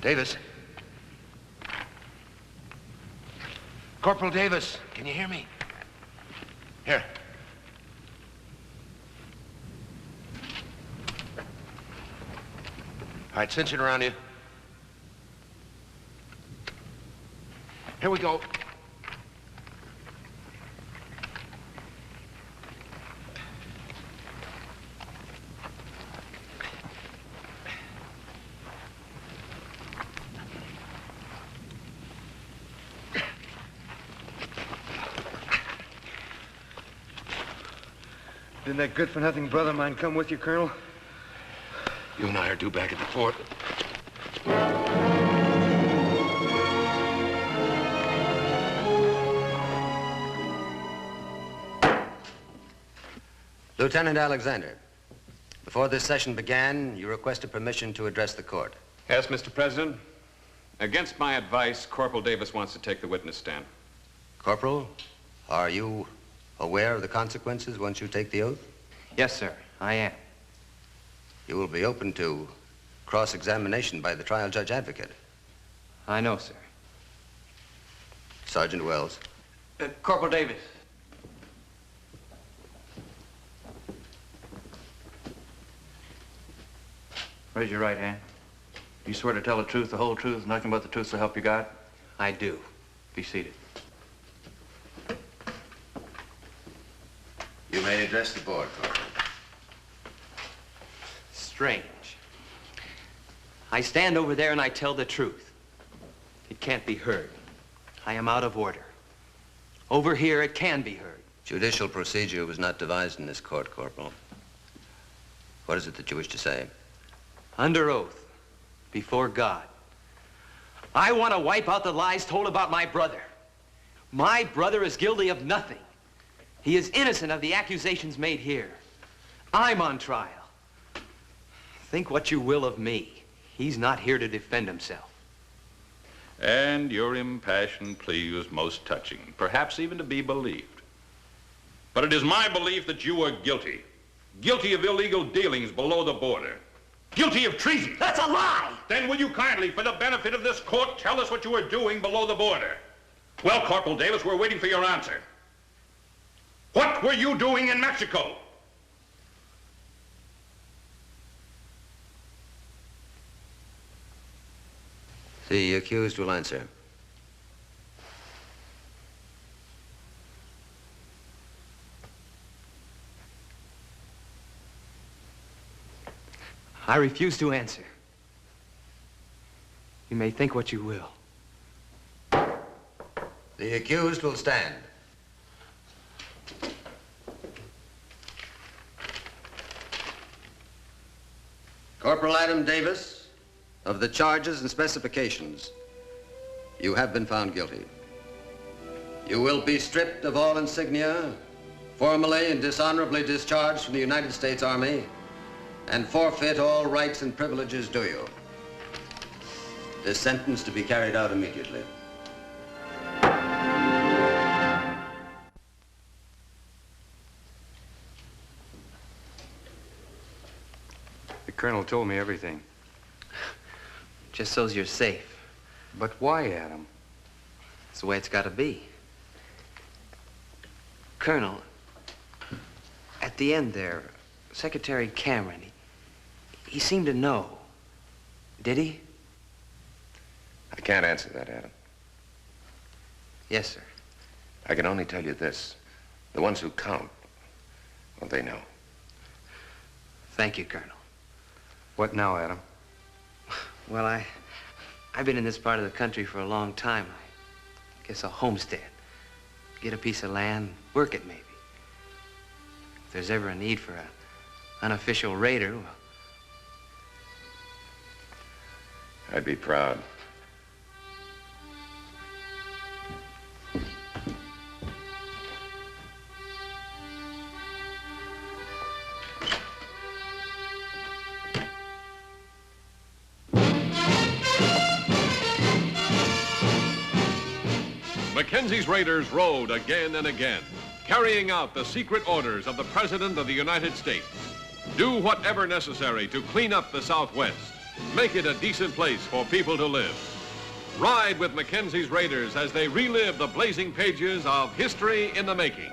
Davis. Corporal Davis, can you hear me? Here. All right, cinch it around you. Here we go. Didn't that good-for-nothing brother of mine come with you, Colonel? You and I are due back at the fort. Lieutenant Alexander, before this session began, you requested permission to address the court. Yes, Mr. President. Against my advice, Corporal Davis wants to take the witness stand. Corporal, are you aware of the consequences once you take the oath? Yes, sir, I am. You will be open to cross-examination by the trial judge advocate. I know, sir. Sergeant Wells. Corporal Davis. Raise your right hand. You swear to tell the truth, the whole truth, nothing but the truth, so help you God? I do. Be seated. You may address the board, Corporal. Strange. I stand over there and I tell the truth. It can't be heard. I am out of order. Over here, it can be heard. Judicial procedure was not devised in this court, Corporal. What is it that you wish to say? Under oath, before God, I want to wipe out the lies told about my brother. My brother is guilty of nothing. He is innocent of the accusations made here. I'm on trial. Think what you will of me. He's not here to defend himself. And your impassioned plea was most touching, perhaps even to be believed. But it is my belief that you are guilty. Guilty of illegal dealings below the border. Guilty of treason. That's a lie! Then will you kindly, for the benefit of this court, tell us what you were doing below the border? Well, Corporal Davis, we're waiting for your answer. What were you doing in Mexico? The accused will answer. I refuse to answer. You may think what you will. The accused will stand. Corporal Adam Davis, of the charges and specifications, you have been found guilty. You will be stripped of all insignia, formally and dishonorably discharged from the United States Army, and forfeit all rights and privileges due you. This sentence to be carried out immediately. The colonel told me everything. Just so's you're safe. But why, Adam? It's the way it's got to be. Colonel, at the end there, Secretary Cameron, he seemed to know. Did he? I can't answer that, Adam. Yes, sir. I can only tell you this. The ones who count, well, they know. Thank you, Colonel. What now, Adam? Well, I've been in this part of the country for a long time. I guess a homestead. Get a piece of land, work it maybe. If there's ever a need for an unofficial raider, well... I'd be proud. Mackenzie's raiders rode again and again, carrying out the secret orders of the President of the United States. Do whatever necessary to clean up the Southwest, make it a decent place for people to live. Ride with Mackenzie's raiders as they relive the blazing pages of history in the making.